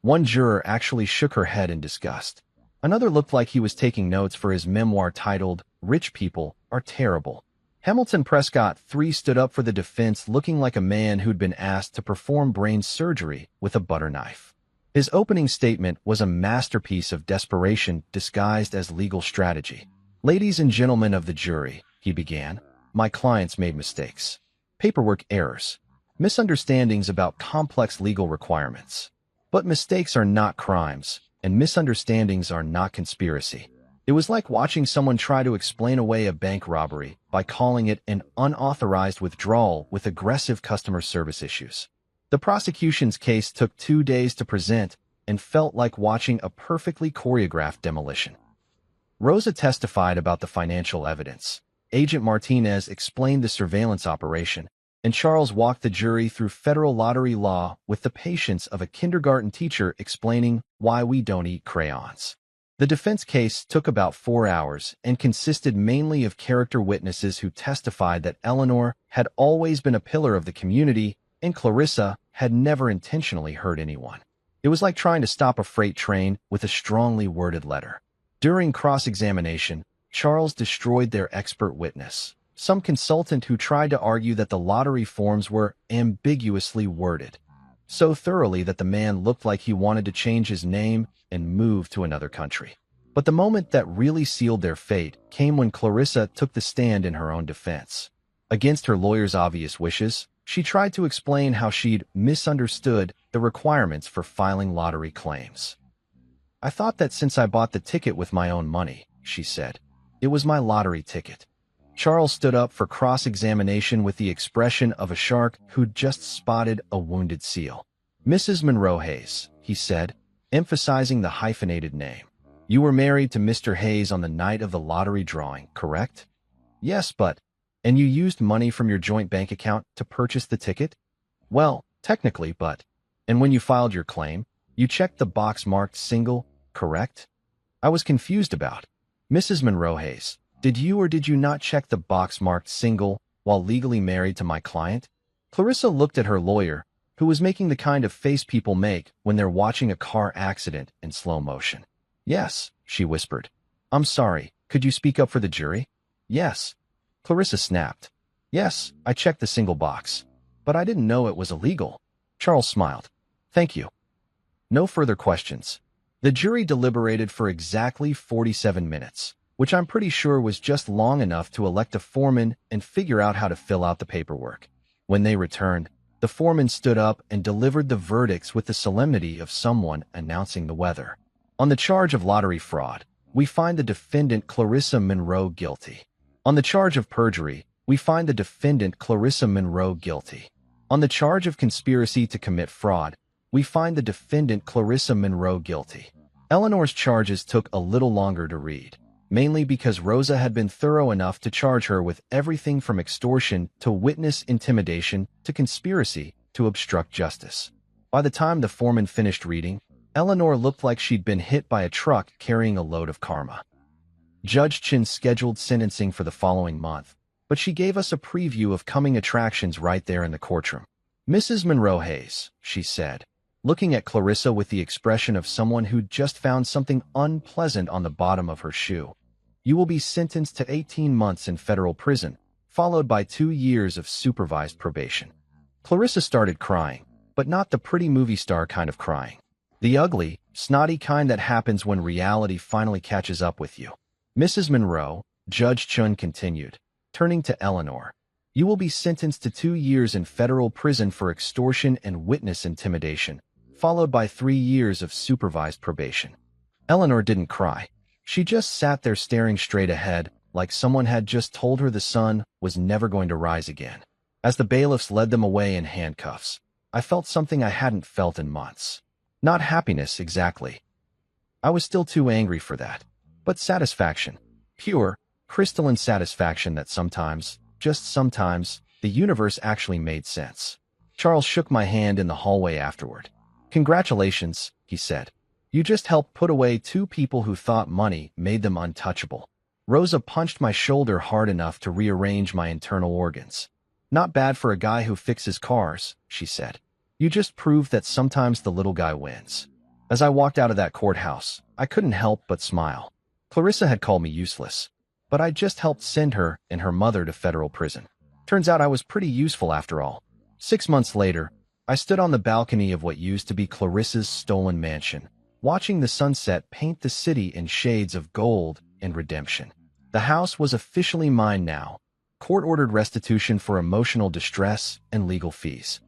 One juror actually shook her head in disgust. Another looked like he was taking notes for his memoir titled, Rich People Are Terrible. Hamilton Prescott III stood up for the defense looking like a man who'd been asked to perform brain surgery with a butter knife. His opening statement was a masterpiece of desperation disguised as legal strategy. Ladies and gentlemen of the jury, he began, my clients made mistakes. Paperwork errors. Misunderstandings about complex legal requirements. But mistakes are not crimes, and misunderstandings are not conspiracy. It was like watching someone try to explain away a bank robbery by calling it an unauthorized withdrawal with aggressive customer service issues. The prosecution's case took 2 days to present and felt like watching a perfectly choreographed demolition. Rosa testified about the financial evidence. Agent Martinez explained the surveillance operation, and Charles walked the jury through federal lottery law with the patience of a kindergarten teacher explaining why we don't eat crayons. The defense case took about 4 hours and consisted mainly of character witnesses who testified that Eleanor had always been a pillar of the community and Clarissa had never intentionally hurt anyone. It was like trying to stop a freight train with a strongly worded letter. During cross-examination, Charles destroyed their expert witness, some consultant who tried to argue that the lottery forms were ambiguously worded, so thoroughly that the man looked like he wanted to change his name and move to another country. But the moment that really sealed their fate came when Clarissa took the stand in her own defense. Against her lawyer's obvious wishes, she tried to explain how she'd misunderstood the requirements for filing lottery claims. I thought that since I bought the ticket with my own money, she said, it was my lottery ticket. Charles stood up for cross-examination with the expression of a shark who'd just spotted a wounded seal. Mrs. Monroe Hayes, he said, emphasizing the hyphenated name. You were married to Mr. Hayes on the night of the lottery drawing, correct? Yes, but... And you used money from your joint bank account to purchase the ticket? Well, technically, but... And when you filed your claim, you checked the box marked single, correct? I was confused about. Mrs. Monroe Hayes, did you or did you not check the box marked single while legally married to my client? Clarissa looked at her lawyer, who was making the kind of face people make when they're watching a car accident in slow motion. Yes, she whispered. I'm sorry, could you speak up for the jury? Yes. Clarissa snapped. Yes, I checked the single box. But I didn't know it was illegal. Charles smiled. Thank you. No further questions. The jury deliberated for exactly 47 minutes, which I'm pretty sure was just long enough to elect a foreman and figure out how to fill out the paperwork. When they returned, the foreman stood up and delivered the verdicts with the solemnity of someone announcing the weather. On the charge of lottery fraud, we find the defendant Clarissa Monroe guilty. On the charge of perjury, we find the defendant Clarissa Monroe guilty. On the charge of conspiracy to commit fraud, we find the defendant Clarissa Monroe guilty. Eleanor's charges took a little longer to read, mainly because Rosa had been thorough enough to charge her with everything from extortion to witness intimidation to conspiracy to obstruct justice. By the time the foreman finished reading, Eleanor looked like she'd been hit by a truck carrying a load of karma. Judge Chin scheduled sentencing for the following month, but she gave us a preview of coming attractions right there in the courtroom. Mrs. Monroe Hayes, she said, looking at Clarissa with the expression of someone who'd just found something unpleasant on the bottom of her shoe. You will be sentenced to 18 months in federal prison, followed by 2 years of supervised probation. Clarissa started crying, but not the pretty movie star kind of crying. The ugly, snotty kind that happens when reality finally catches up with you. Mrs. Monroe, Judge Chun continued, turning to Eleanor. You will be sentenced to 2 years in federal prison for extortion and witness intimidation, followed by 3 years of supervised probation. Eleanor didn't cry. She just sat there staring straight ahead, like someone had just told her the sun was never going to rise again. As the bailiffs led them away in handcuffs, I felt something I hadn't felt in months. Not happiness, exactly. I was still too angry for that. But satisfaction. Pure, crystalline satisfaction that sometimes, just sometimes, the universe actually made sense. Charles shook my hand in the hallway afterward. Congratulations, he said. You just helped put away 2 people who thought money made them untouchable. Rosa punched my shoulder hard enough to rearrange my internal organs. Not bad for a guy who fixes cars, she said. You just proved that sometimes the little guy wins. As I walked out of that courthouse, I couldn't help but smile. Clarissa had called me useless, but I just helped send her and her mother to federal prison. Turns out I was pretty useful after all. 6 months later, I stood on the balcony of what used to be Clarissa's stolen mansion, watching the sunset paint the city in shades of gold and redemption. The house was officially mine now. Court-ordered restitution for emotional distress and legal fees.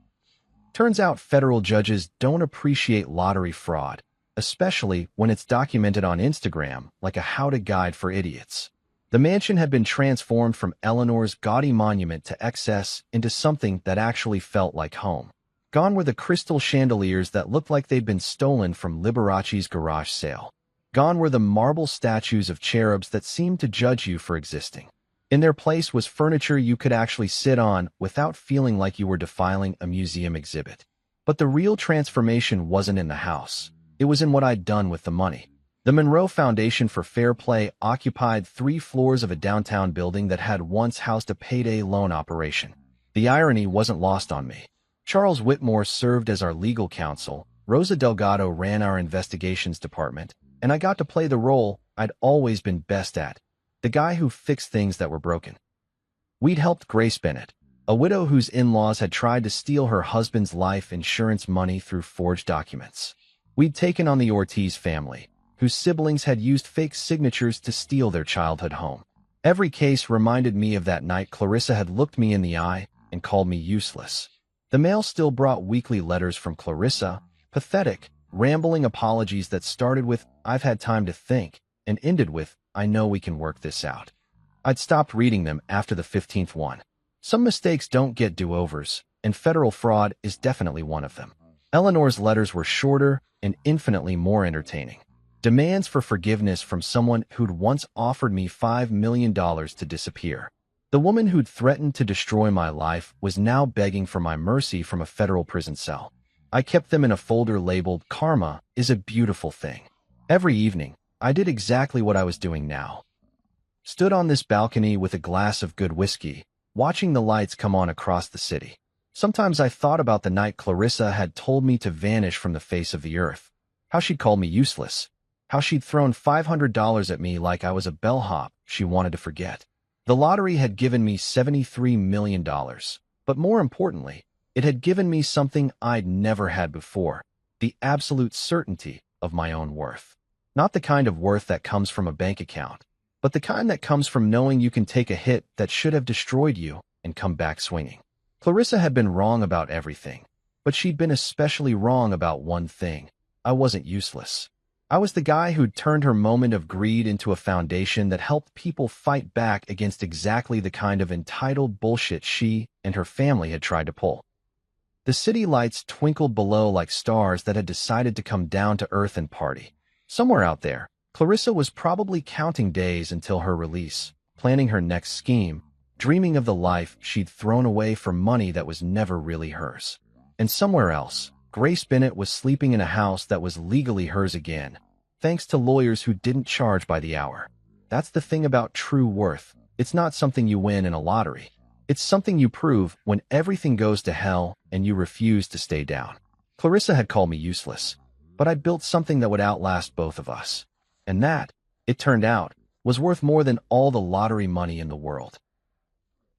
Turns out federal judges don't appreciate lottery fraud, especially when it's documented on Instagram like a how-to guide for idiots. The mansion had been transformed from Eleanor's gaudy monument to excess into something that actually felt like home. Gone were the crystal chandeliers that looked like they'd been stolen from Liberace's garage sale. Gone were the marble statues of cherubs that seemed to judge you for existing. In their place was furniture you could actually sit on without feeling like you were defiling a museum exhibit. But the real transformation wasn't in the house. It was in what I'd done with the money. The Monroe Foundation for Fair Play occupied 3 floors of a downtown building that had once housed a payday loan operation. The irony wasn't lost on me. Charles Whitmore served as our legal counsel, Rosa Delgado ran our investigations department, and I got to play the role I'd always been best at, the guy who fixed things that were broken. We'd helped Grace Bennett, a widow whose in-laws had tried to steal her husband's life insurance money through forged documents. We'd taken on the Ortiz family, whose siblings had used fake signatures to steal their childhood home. Every case reminded me of that night Clarissa had looked me in the eye and called me useless. The mail still brought weekly letters from Clarissa, pathetic, rambling apologies that started with, "I've had time to think," and ended with, "I know we can work this out." I'd stopped reading them after the 15th one. Some mistakes don't get do-overs, and federal fraud is definitely one of them. Eleanor's letters were shorter and infinitely more entertaining. Demands for forgiveness from someone who'd once offered me $5 million to disappear. The woman who'd threatened to destroy my life was now begging for my mercy from a federal prison cell. I kept them in a folder labeled "Karma is a Beautiful Thing." Every evening, I did exactly what I was doing now. Stood on this balcony with a glass of good whiskey, watching the lights come on across the city. Sometimes I thought about the night Clarissa had told me to vanish from the face of the earth. How she'd called me useless. How she'd thrown $500 at me like I was a bellhop she wanted to forget. The lottery had given me $73 million, but more importantly, it had given me something I'd never had before, the absolute certainty of my own worth. Not the kind of worth that comes from a bank account, but the kind that comes from knowing you can take a hit that should have destroyed you and come back swinging. Clarissa had been wrong about everything, but she'd been especially wrong about one thing. I wasn't useless. I was the guy who'd turned her moment of greed into a foundation that helped people fight back against exactly the kind of entitled bullshit she and her family had tried to pull. The city lights twinkled below like stars that had decided to come down to earth and party. Somewhere out there, Clarissa was probably counting days until her release, planning her next scheme, dreaming of the life she'd thrown away for money that was never really hers. And somewhere else, Grace Bennett was sleeping in a house that was legally hers again, thanks to lawyers who didn't charge by the hour. That's the thing about true worth. It's not something you win in a lottery. It's something you prove when everything goes to hell and you refuse to stay down. Clarissa had called me useless, but I built something that would outlast both of us. And that, it turned out, was worth more than all the lottery money in the world.